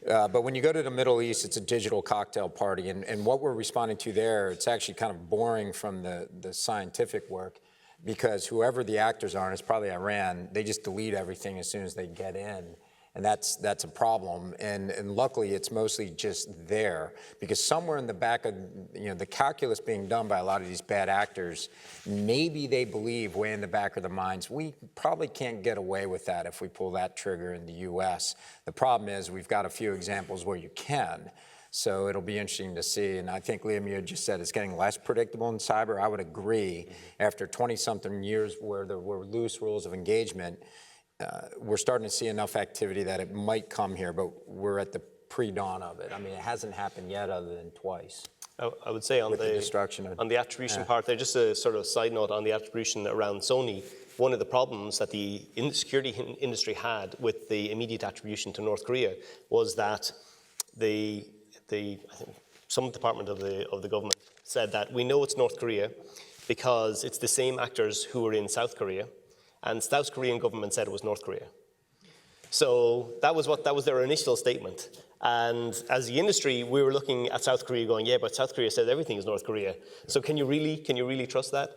But when you go to the Middle East, it's a digital cocktail party, and what we're responding to there, it's actually kind of boring from the scientific work, because whoever the actors are, and it's probably Iran, they just delete everything as soon as they get in. And that's a problem, and luckily it's mostly just there, because somewhere in the back of the calculus being done by a lot of these bad actors, maybe they believe way in the back of their minds, we probably can't get away with that if we pull that trigger in the U.S. The problem is we've got a few examples where you can. So it'll be interesting to see. And I think, Liam, you just said it's getting less predictable in cyber. I would agree. After 20-something years where there were loose rules of engagement, we're starting to see enough activity that it might come here, but we're at the pre-dawn of it. I mean, it hasn't happened yet other than twice. I would say on the attribution part there, just a sort of side note on the attribution around Sony, one of the problems that the security industry had with the immediate attribution to North Korea was that I think some department of the government said that we know it's North Korea because it's the same actors who were in South Korea, and South Korean government said it was North Korea. So that was their initial statement. And as the industry, we were looking at South Korea going, yeah, but South Korea said everything is North Korea. So can you really trust that?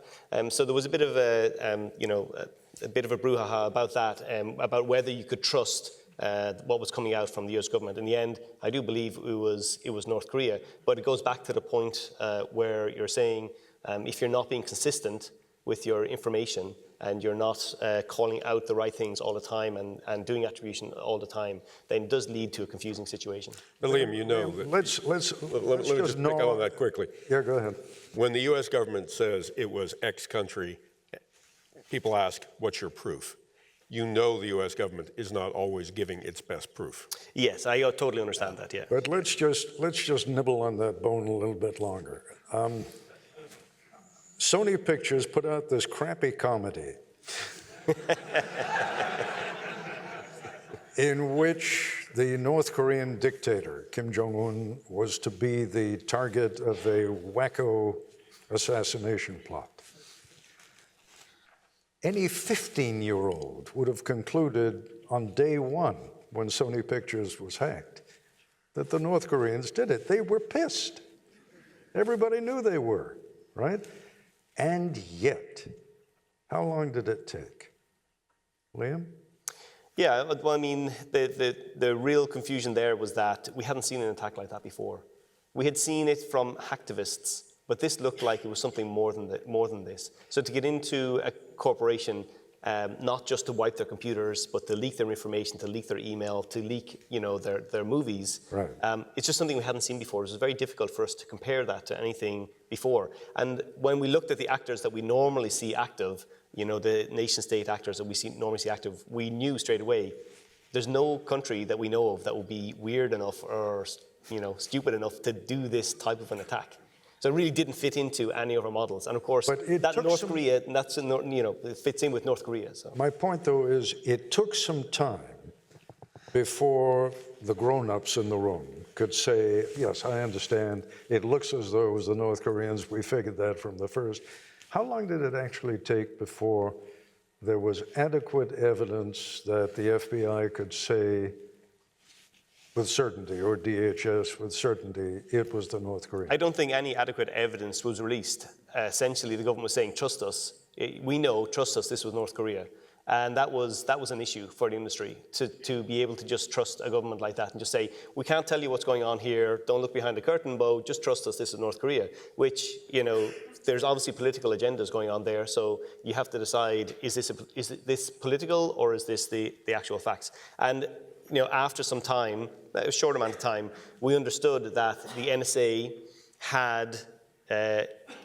So there was a bit of a bit of a brouhaha about that, about whether you could trust what was coming out from the US government. In the end, I do believe it was North Korea. But it goes back to the point where you're saying if you're not being consistent with your information, and you're not calling out the right things all the time and doing attribution all the time, then it does lead to a confusing situation. But Liam, you know that. Let's Let me just pick on that quickly. Yeah, go ahead. When the U.S. government says it was X country, people ask, what's your proof? You know the U.S. government is not always giving its best proof. Yes, I totally understand that, yeah. But let's just nibble on that bone a little bit longer. Sony Pictures put out this crappy comedy in which the North Korean dictator, Kim Jong-un, was to be the target of a wacko assassination plot. Any 15-year-old would have concluded on day one, when Sony Pictures was hacked, that the North Koreans did it. They were pissed. Everybody knew they were, right? And yet, how long did it take? Liam? Yeah, well, I mean, the real confusion there was that we hadn't seen an attack like that before. We had seen it from hacktivists, but this looked like it was something more than this. So to get into a corporation, not just to wipe their computers, but to leak their information, to leak their email, to leak, their movies. Right. It's just something we hadn't seen before. It was very difficult for us to compare that to anything before. And when we looked at the actors that we normally see active, the nation-state actors that we normally see active, we knew straight away there's no country that we know of that will be weird enough or stupid enough to do this type of an attack. So it really didn't fit into any of our models. And of course, that North Korea, that's it fits in with North Korea. So. My point, though, is it took some time before the grown-ups in the room could say, yes, I understand. It looks as though it was the North Koreans. We figured that from the first. How long did it actually take before there was adequate evidence that the FBI could say with certainty, or DHS with certainty, it was the North Koreans? I don't think any adequate evidence was released. Essentially, the government was saying, trust us. We know, trust us, this was North Korea. And that was an issue for the industry, to be able to just trust a government like that and just say, we can't tell you what's going on here, don't look behind the curtain, but just trust us, this is North Korea. Which, there's obviously political agendas going on there, so you have to decide, is this political or is this the actual facts? And after some time, a short amount of time, we understood that the NSA had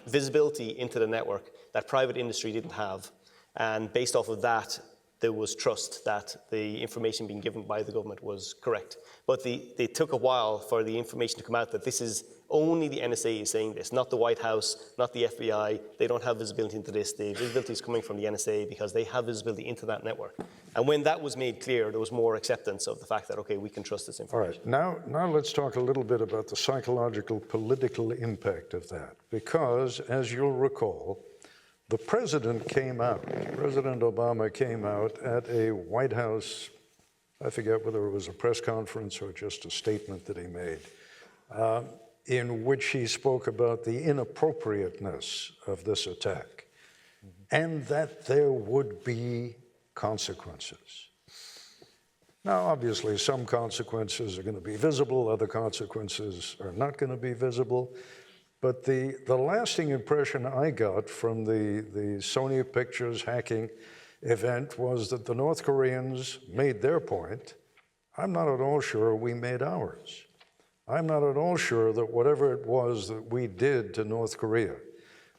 visibility into the network that private industry didn't have. And based off of that, there was trust that the information being given by the government was correct. But it took a while for the information to come out that this is only the NSA is saying this, not the White House, not the FBI. They don't have visibility into this. The visibility is coming from the NSA because they have visibility into that network. And when that was made clear, there was more acceptance of the fact that, okay, we can trust this information. All right, now let's talk a little bit about the psychological, political impact of that. Because, as you'll recall, the president came out, President Obama came out at a White House, I forget whether it was a press conference or just a statement that he made, in which he spoke about the inappropriateness of this attack and that there would be consequences. Now, obviously, some consequences are going to be visible, other consequences are not going to be visible. But the lasting impression I got from the Sony Pictures hacking event was that the North Koreans made their point. I'm not at all sure we made ours. I'm not at all sure that whatever it was that we did to North Korea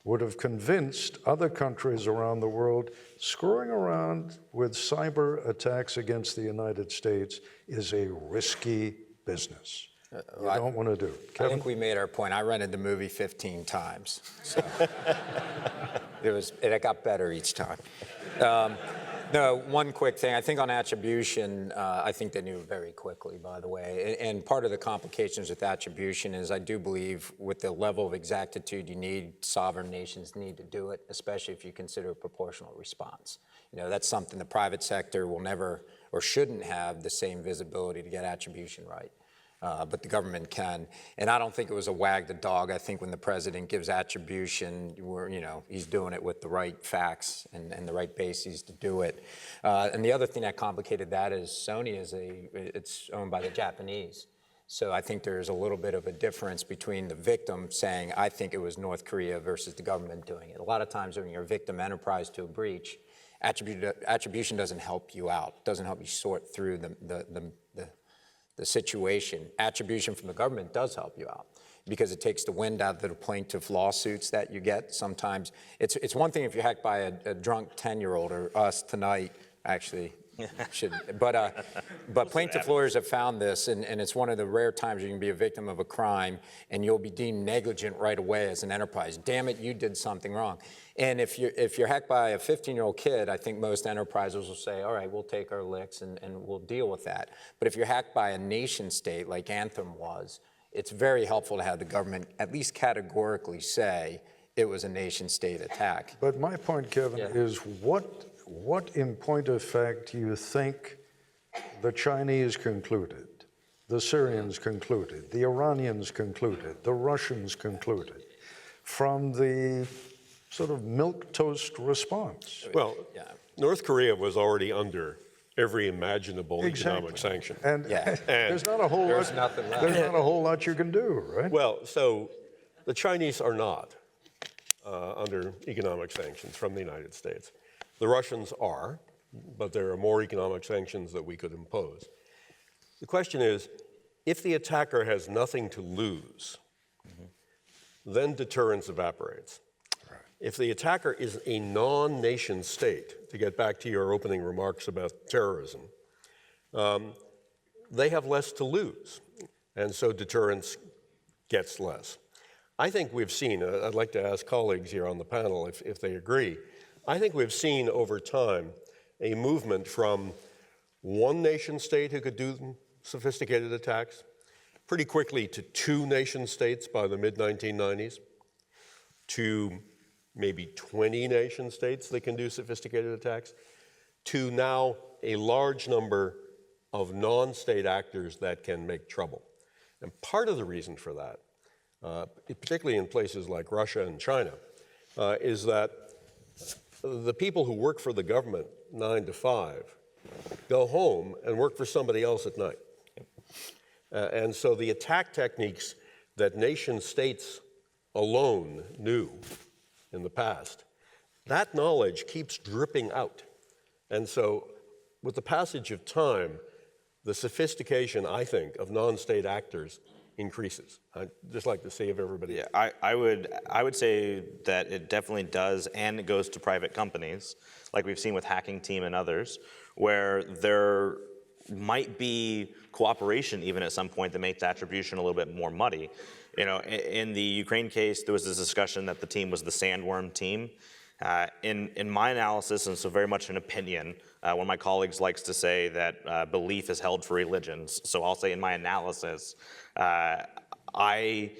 would have convinced other countries around the world screwing around with cyber attacks against the United States is a risky business. You don't want to do it. Kevin? I think we made our point. I rented the movie 15 times, so it got better each time. No, one quick thing. I think on attribution, I think they knew very quickly, by the way. And part of the complications with attribution is I do believe with the level of exactitude you need, sovereign nations need to do it, especially if you consider a proportional response. That's something the private sector will never or shouldn't have the same visibility to get attribution right. But the government can. And I don't think it was a wag the dog. I think when the president gives attribution, he's doing it with the right facts and the right bases to do it. And the other thing that complicated that is Sony it's owned by the Japanese. So I think there's a little bit of a difference between the victim saying, I think it was North Korea versus the government doing it. A lot of times when you're a victim enterprise to a breach, attribution doesn't help you out, doesn't help you sort through the situation. Attribution from the government does help you out because it takes the wind out of the plaintiff lawsuits that you get. Sometimes it's one thing if you're hacked by a drunk 10-year-old or us tonight, actually, But plaintiff lawyers have found this, and it's one of the rare times you can be a victim of a crime and you'll be deemed negligent right away as an enterprise. Damn it, you did something wrong. And if you're hacked by a 15-year-old kid, I think most enterprises will say, all right, we'll take our licks and we'll deal with that. But if you're hacked by a nation state like Anthem was, it's very helpful to have the government at least categorically say it was a nation state attack. But my point, Kevin, is what in point of fact do you think the Chinese concluded, the Syrians concluded, the Iranians concluded, the Russians concluded from the sort of milquetoast response? Well, North Korea was already under every imaginable economic sanction. And there's not a whole lot. There's not a whole lot you can do, right? Well, so the Chinese are not under economic sanctions from the United States. The Russians are, but there are more economic sanctions that we could impose. The question is, if the attacker has nothing to lose, then deterrence evaporates. If the attacker is a non-nation state, to get back to your opening remarks about terrorism, they have less to lose, and so deterrence gets less. I think we've seen, I'd like to ask colleagues here on the panel if they agree, I think we've seen over time a movement from one nation state who could do sophisticated attacks pretty quickly to two nation states by the mid-1990s, to maybe 20 nation states that can do sophisticated attacks, to now a large number of non-state actors that can make trouble. And part of the reason for that, particularly in places like Russia and China, is that the people who work for the government 9 to 5 go home and work for somebody else at night. And so the attack techniques that nation states alone knew in the past, that knowledge keeps dripping out. And so with the passage of time, the sophistication, I think, of non-state actors increases. I'd just like to see if everybody... Yeah, I would say that it definitely does, and it goes to private companies, like we've seen with Hacking Team and others, where there might be cooperation even at some point that makes attribution a little bit more muddy. You know, in the Ukraine case, there was this discussion that the team was the sandworm team. In my analysis, and so very much an opinion, one of my colleagues likes to say that belief is held for religions. So I'll say in my analysis, I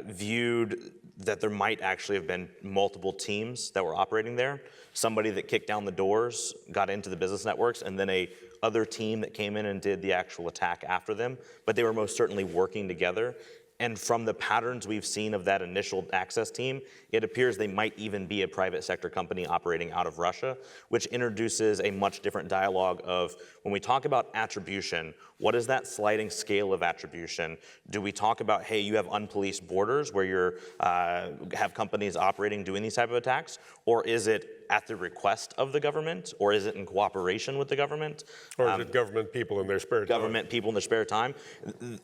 viewed that there might actually have been multiple teams that were operating there. Somebody that kicked down the doors, got into the business networks, and then a other team that came in and did the actual attack after them. But they were most certainly working together. And from the patterns we've seen of that initial access team, it appears they might even be a private sector company operating out of Russia, which introduces a much different dialogue of, when we talk about attribution, what is that sliding scale of attribution? Do we talk about, hey, you have unpoliced borders where you have companies operating doing these type of attacks? Or is it at the request of the government? Or is it in cooperation with the government? Or is it government people in their spare time? Government people in their spare time.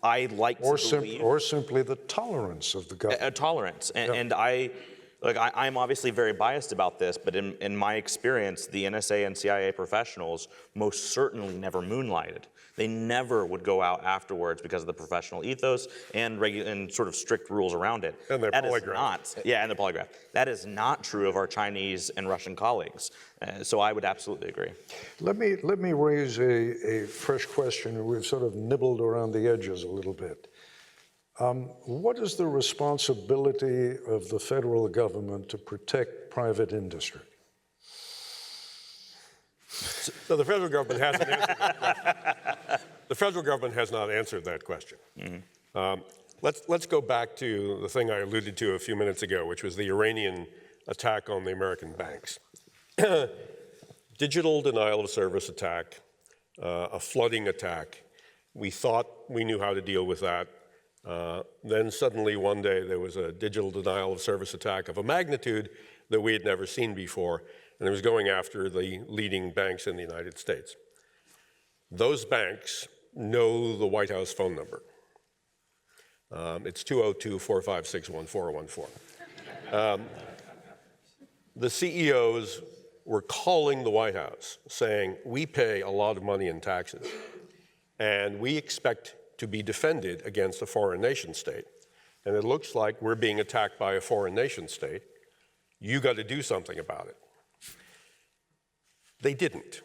I like to believe... Or simply the tolerance of the government. A tolerance. And I'm obviously very biased about this, but in my experience, the NSA and CIA professionals most certainly never moonlighted. They never would go out afterwards because of the professional ethos and sort of strict rules around it. And their polygraph. And the polygraph. That is not true of our Chinese and Russian colleagues. So I would absolutely agree. Let me raise a fresh question. We've sort of nibbled around the edges a little bit. What is the responsibility of the federal government to protect private industry? So the federal government hasn't answered that question. The federal government has not answered that question. Mm-hmm. Let's go back to the thing I alluded to a few minutes ago, which was the Iranian attack on the American banks. Digital denial of service attack, a flooding attack. We thought we knew how to deal with that. Then suddenly one day there was a digital denial of service attack of a magnitude that we had never seen before, and it was going after the leading banks in the United States. Those banks know the White House phone number. It's 202-456-1414. The CEOs were calling the White House saying, we pay a lot of money in taxes, and we expect to be defended against a foreign nation state. And it looks like we're being attacked by a foreign nation state. You got to do something about it. They didn't.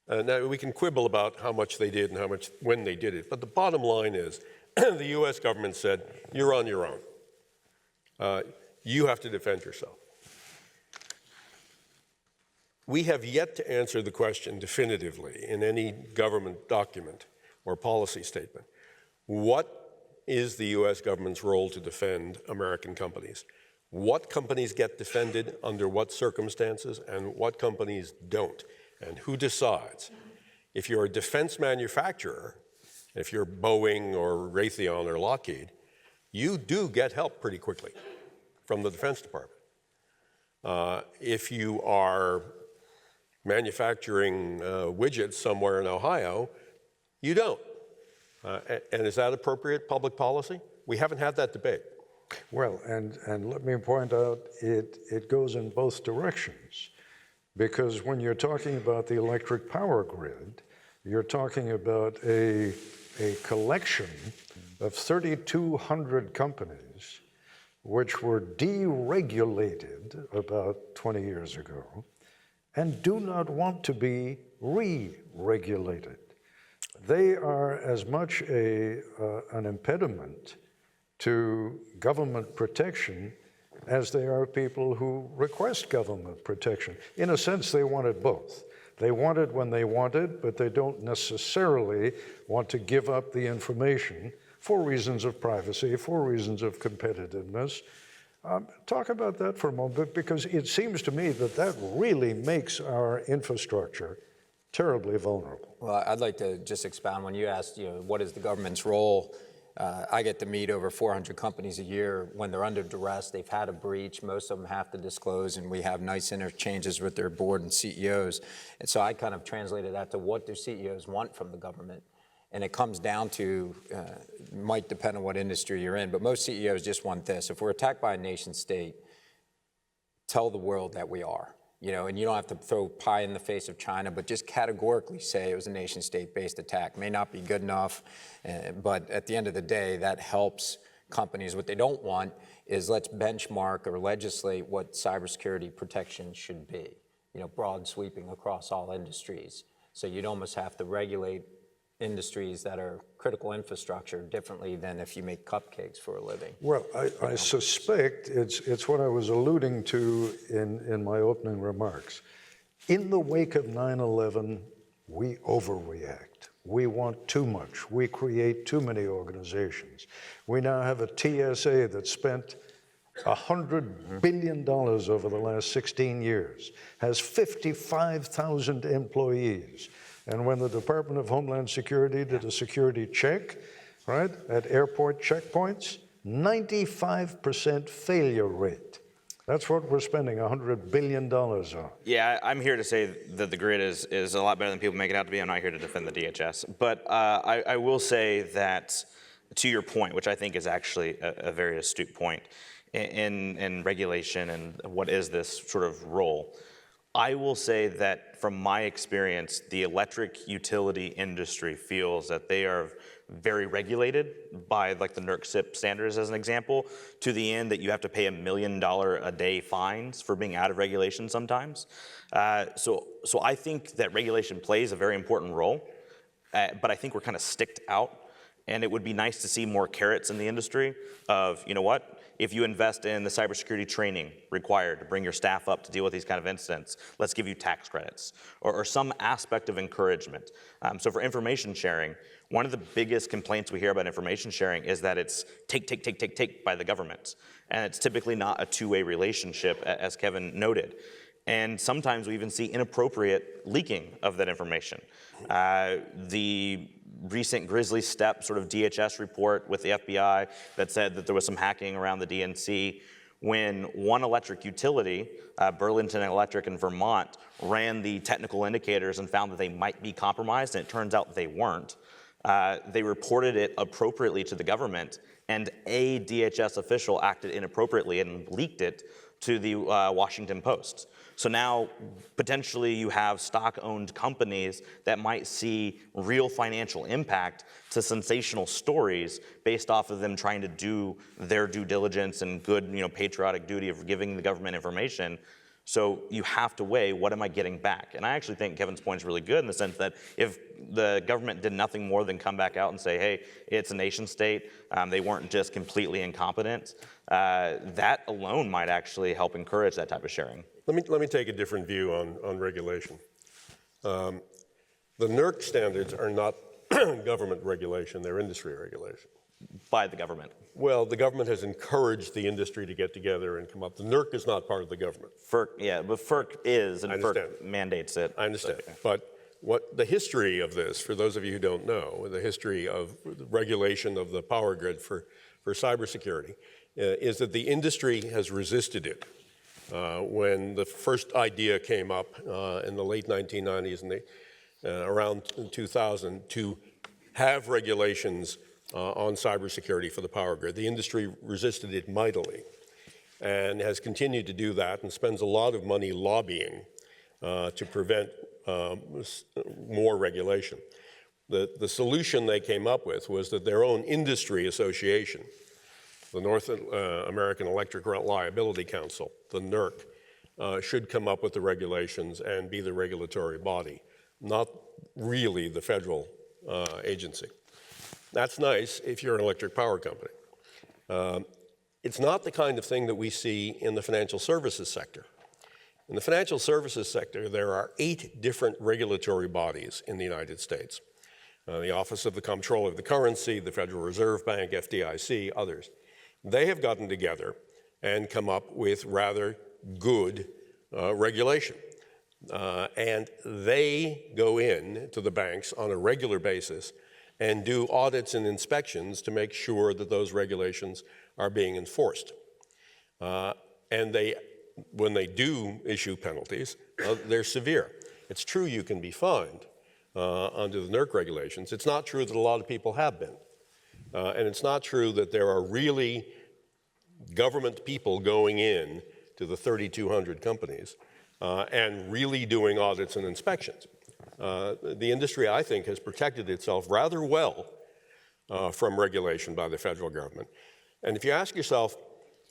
Now, we can quibble about how much they did and how much when they did it, but the bottom line is the US government said, you're on your own. You have to defend yourself. We have yet to answer the question definitively in any government document or policy statement. What is the US government's role to defend American companies? What companies get defended under what circumstances and what companies don't? And who decides? If you're a defense manufacturer, if you're Boeing or Raytheon or Lockheed, you do get help pretty quickly from the Defense Department. If you are manufacturing widgets somewhere in Ohio, you don't. And is that appropriate public policy? We haven't had that debate. Well, and let me point out, it goes in both directions. Because when you're talking about the electric power grid, you're talking about a collection of 3,200 companies which were deregulated about 20 years ago and do not want to be re-regulated. They are as much an impediment to government protection as they are people who request government protection. In a sense, they wanted both. They want it when they want it, but they don't necessarily want to give up the information for reasons of privacy, for reasons of competitiveness. Talk about that for a moment, because it seems to me that that really makes our infrastructure terribly vulnerable. Well, I'd like to just expound when you asked, what is the government's role? I get to meet over 400 companies a year when they're under duress. They've had a breach. Most of them have to disclose, and we have nice interchanges with their board and CEOs. And so I kind of translated that to what do CEOs want from the government? And it comes down to, might depend on what industry you're in, but most CEOs just want this. If we're attacked by a nation state, tell the world that we are. And you don't have to throw pie in the face of China, but just categorically say it was a nation-state-based attack. May not be good enough, but at the end of the day, that helps companies. What they don't want is let's benchmark or legislate what cybersecurity protection should be, broad sweeping across all industries. So you'd almost have to regulate industries that are critical infrastructure differently than if you make cupcakes for a living. Well, I suspect it's what I was alluding to in my opening remarks. In the wake of 9/11, we overreact. We want too much. We create too many organizations. We now have a TSA that spent $100 billion over the last 16 years, has 55,000 employees. And when the Department of Homeland Security did a security check, right, at airport checkpoints, 95% failure rate. That's what we're spending $100 billion on. Yeah, I'm here to say that the grid is a lot better than people make it out to be. I'm not here to defend the DHS. But I will say that, to your point, which I think is actually a very astute point, in regulation and what is this sort of role, I will say that from my experience, the electric utility industry feels that they are very regulated by like the NERC-CIP standards as an example, to the end that you have to pay $1 million a day fines for being out of regulation sometimes. So I think that regulation plays a very important role, but I think we're kind of sticked out. And it would be nice to see more carrots in the industry of, you know what, if you invest in the cybersecurity training required to bring your staff up to deal with these kind of incidents, let's give you tax credits or some aspect of encouragement. So for information sharing, one of the biggest complaints we hear about information sharing is that it's take by the government. And it's typically not a two-way relationship, as Kevin noted. And sometimes we even see inappropriate leaking of that information. The recent Grizzly Step sort of DHS report with the FBI that said that there was some hacking around the DNC when one electric utility, Burlington Electric in Vermont, ran the technical indicators and found that they might be compromised, and it turns out they weren't. They reported it appropriately to the government, and a DHS official acted inappropriately and leaked it to the Washington Post. So now, potentially, you have stock-owned companies that might see real financial impact to sensational stories based off of them trying to do their due diligence and good, patriotic duty of giving the government information. So you have to weigh, what am I getting back? And I actually think Kevin's point is really good in the sense that if the government did nothing more than come back out and say, hey, it's a nation state, they weren't just completely incompetent, that alone might actually help encourage that type of sharing. Let me take a different view on regulation. The NERC standards are not government regulation, they're industry regulation. By the government. Well, the government has encouraged the industry to get together and come up. The NERC is not part of the government. FERC, yeah, but FERC is, and FERC mandates it. I understand. Okay. But what the history of this, for those of you who don't know, the history of the regulation of the power grid for cybersecurity, is that the industry has resisted it. When the first idea came up in the late 1990s and around 2000 to have regulations on cybersecurity for the power grid, the industry resisted it mightily and has continued to do that and spends a lot of money lobbying to prevent more regulation. The solution they came up with was that their own industry association, the North American Electric Reliability Council, the NERC, should come up with the regulations and be the regulatory body, not really the federal agency. That's nice if you're an electric power company. It's not the kind of thing that we see in the financial services sector. In the financial services sector, there are 8 different regulatory bodies in the United States. The Office of the Comptroller of the Currency, the Federal Reserve Bank, FDIC, others. They have gotten together and come up with rather good regulation. And they go in to the banks on a regular basis and do audits and inspections to make sure that those regulations are being enforced. And when they do issue penalties, they're severe. It's true you can be fined under the NERC regulations. It's not true that a lot of people have been. And it's not true that there are really government people going in to the 3,200 companies and really doing audits and inspections. The industry, I think, has protected itself rather well from regulation by the federal government. And if you ask yourself,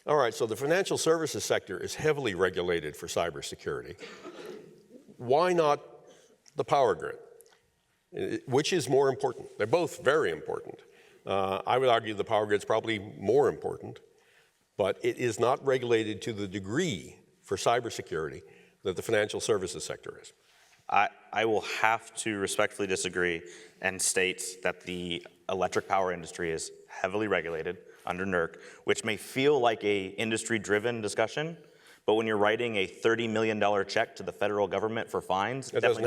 all right, so the financial services sector is heavily regulated for cybersecurity. Why not the power grid? Which is more important? They're both very important. I would argue the power grid's probably more important, but it is not regulated to the degree for cybersecurity that the financial services sector is. I will have to respectfully disagree and state that the electric power industry is heavily regulated under NERC, which may feel like a industry-driven discussion, but when you're writing a $30 million check to the federal government for fines, that doesn't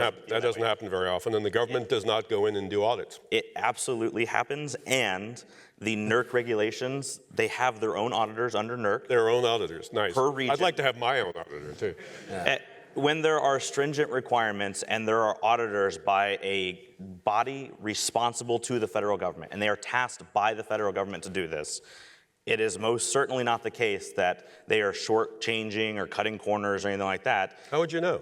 happen very often, and the government does not go in and do audits. It absolutely happens, and the NERC regulations, they have their own auditors under NERC. Their own auditors, nice. Per region. I'd like to have my own auditor, too. Yeah. When there are stringent requirements and there are auditors by a body responsible to the federal government, and they are tasked by the federal government to do this, it is most certainly not the case that they are shortchanging or cutting corners or anything like that. How would you know?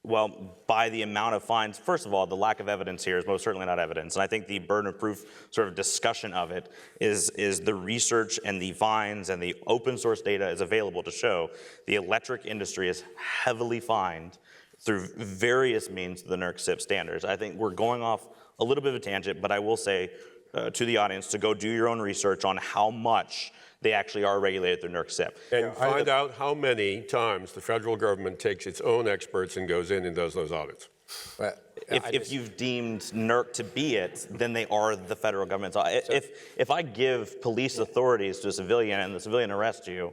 Well, by the amount of fines, first of all, the lack of evidence here is most certainly not evidence. And I think the burden of proof sort of discussion of it is the research and the fines and the open source data is available to show the electric industry is heavily fined through various means of the NERC CIP standards. I think we're going off a little bit of a tangent, but I will say to the audience to go do your own research on how much they actually are regulated through NERC CIP. And find out how many times the federal government takes its own experts and goes in and does those audits. But if you've deemed NERC to be it, then they are the federal government's. If I give police authorities to a civilian and the civilian arrests you,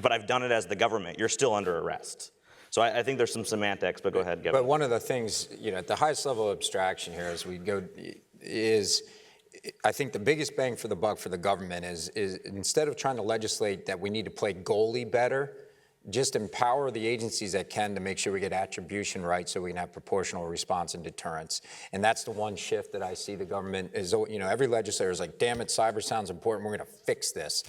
but I've done it as the government, you're still under arrest. So I think there's some semantics, but go ahead, Kevin. But one of the things, at the highest level of abstraction here as we go is, I think the biggest bang for the buck for the government is instead of trying to legislate that we need to play goalie better, just empower the agencies that can to make sure we get attribution right so we can have proportional response and deterrence. And that's the one shift that I see the government is, every legislator is like, damn it, cyber sounds important, we're going to fix this.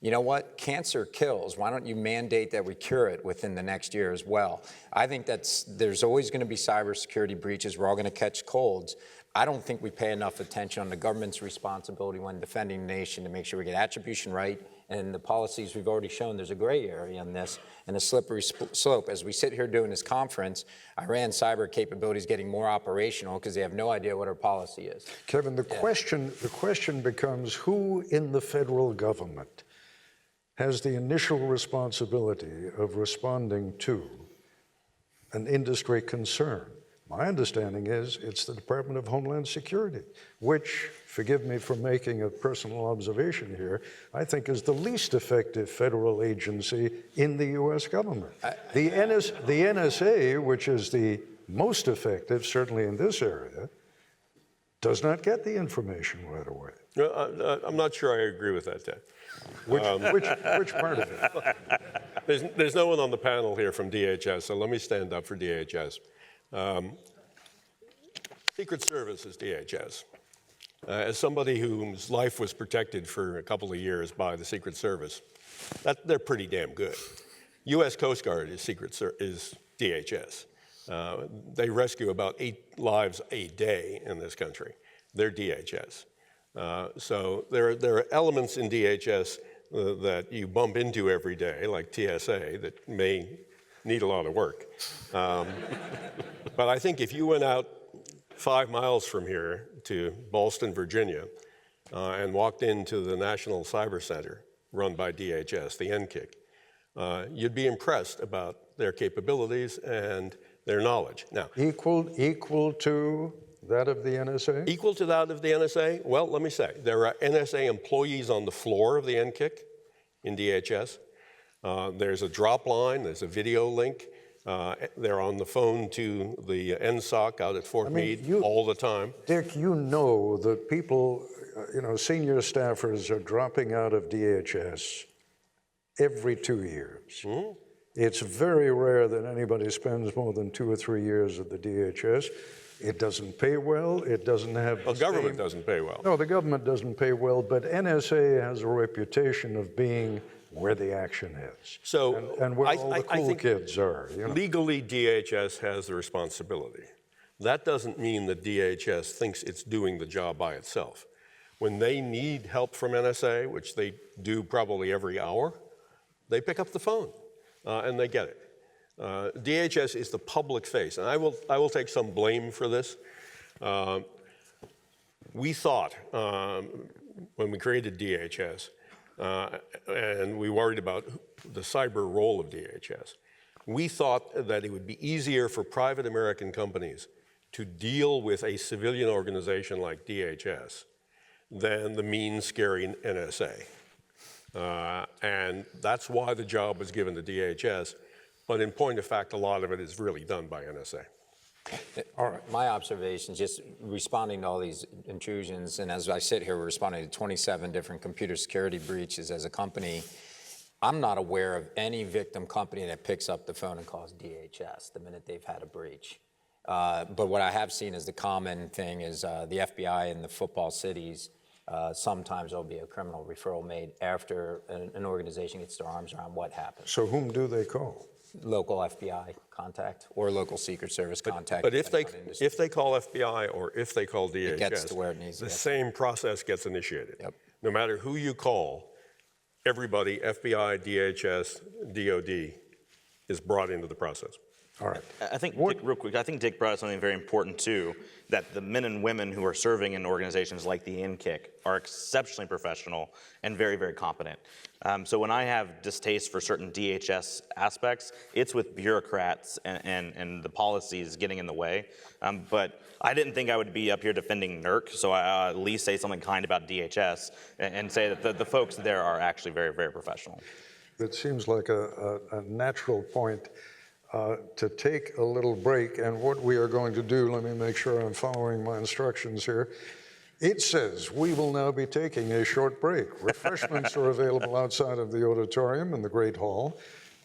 you know what, cancer kills. Why don't you mandate that we cure it within the next year as well? I think there's always going to be cybersecurity breaches. We're all going to catch colds. I don't think we pay enough attention on the government's responsibility when defending the nation to make sure we get attribution right. And the policies we've already shown there's a gray area on this and a slippery slope. As we sit here doing this conference, Iran cyber capabilities getting more operational because they have no idea what our policy is. Kevin, the question becomes, who in the federal government has the initial responsibility of responding to an industry concern? My understanding is it's the Department of Homeland Security, which, forgive me for making a personal observation here, I think is the least effective federal agency in the U.S. government. The NSA, which is the most effective, certainly in this area, does not get the information right away. No, I'm not sure I agree with that, Ted. Which part of it? There's no one on the panel here from DHS, so let me stand up for DHS. Secret Service is DHS. As somebody whose life was protected for a couple of years by the Secret Service, they're pretty damn good. U.S. Coast Guard is DHS. They rescue about 8 lives a day in this country. They're DHS. So there are elements in DHS that you bump into every day, like TSA, that may need a lot of work. But I think if you went out 5 miles from here to Ballston, Virginia, and walked into the National Cyber Center run by DHS, the NCIC, you'd be impressed about their capabilities and their knowledge. Now, Equal to that of the NSA? equal to that of the NSA? Well, let me say, there are NSA employees on the floor of the NCIC in DHS. There's a drop line, there's a video link. They're on the phone to the NSOC out at Fort Meade all the time. Dick, you know that people, senior staffers are dropping out of DHS every 2 years. Mm-hmm. It's very rare that anybody spends more than 2 or 3 years at the DHS. It doesn't pay well. It doesn't have the government doesn't pay well. No, the government doesn't pay well, but NSA has a reputation of being where the action is. So, and where all the cool kids are. Legally, DHS has the responsibility. That doesn't mean that DHS thinks it's doing the job by itself. When they need help from NSA, which they do probably every hour, they pick up the phone and they get it. DHS is the public face, and I will take some blame for this. We thought when we created DHS, and we worried about the cyber role of DHS, we thought that it would be easier for private American companies to deal with a civilian organization like DHS than the mean, scary NSA. And that's why the job was given to DHS. But in point of fact, a lot of it is really done by NSA. All right. My observations, just responding to all these intrusions, and as I sit here, we're responding to 27 different computer security breaches as a company. I'm not aware of any victim company that picks up the phone and calls DHS the minute they've had a breach. But what I have seen is the common thing is the FBI in the football cities, sometimes there'll be a criminal referral made after an organization gets their arms around what happened. So whom do they call? Local FBI contact or local Secret Service contact. But if they call FBI or if they call DHS, it gets to where it needs to the get. same process gets initiated. Yep. No matter who you call, everybody, FBI, DHS, DOD, is brought into the process. All right. I think, Dick, real quick, I think Dick brought up something very important too, that the men and women who are serving in organizations like the NCIC are exceptionally professional and very, very competent. So when I have distaste for certain DHS aspects, it's with bureaucrats and the policies getting in the way. But I didn't think I would be up here defending NERC, so I at least say something kind about DHS and say that the folks there are actually very, very professional. It seems like a natural point to take a little break, and what we are going to do, let me make sure I'm following my instructions here. It says we will now be taking a short break. Refreshments are available outside of the auditorium in the Great Hall.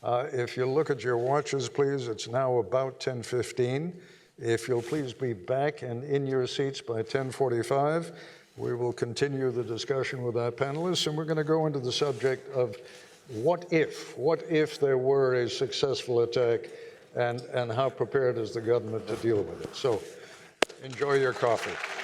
If you look at your watches, please, it's now about 10:15. If you'll please be back and in your seats by 10:45, We will continue the discussion with our panelists, and we're going to go into the subject of what if there were a successful attack, and how prepared is the government to deal with it. So enjoy your coffee.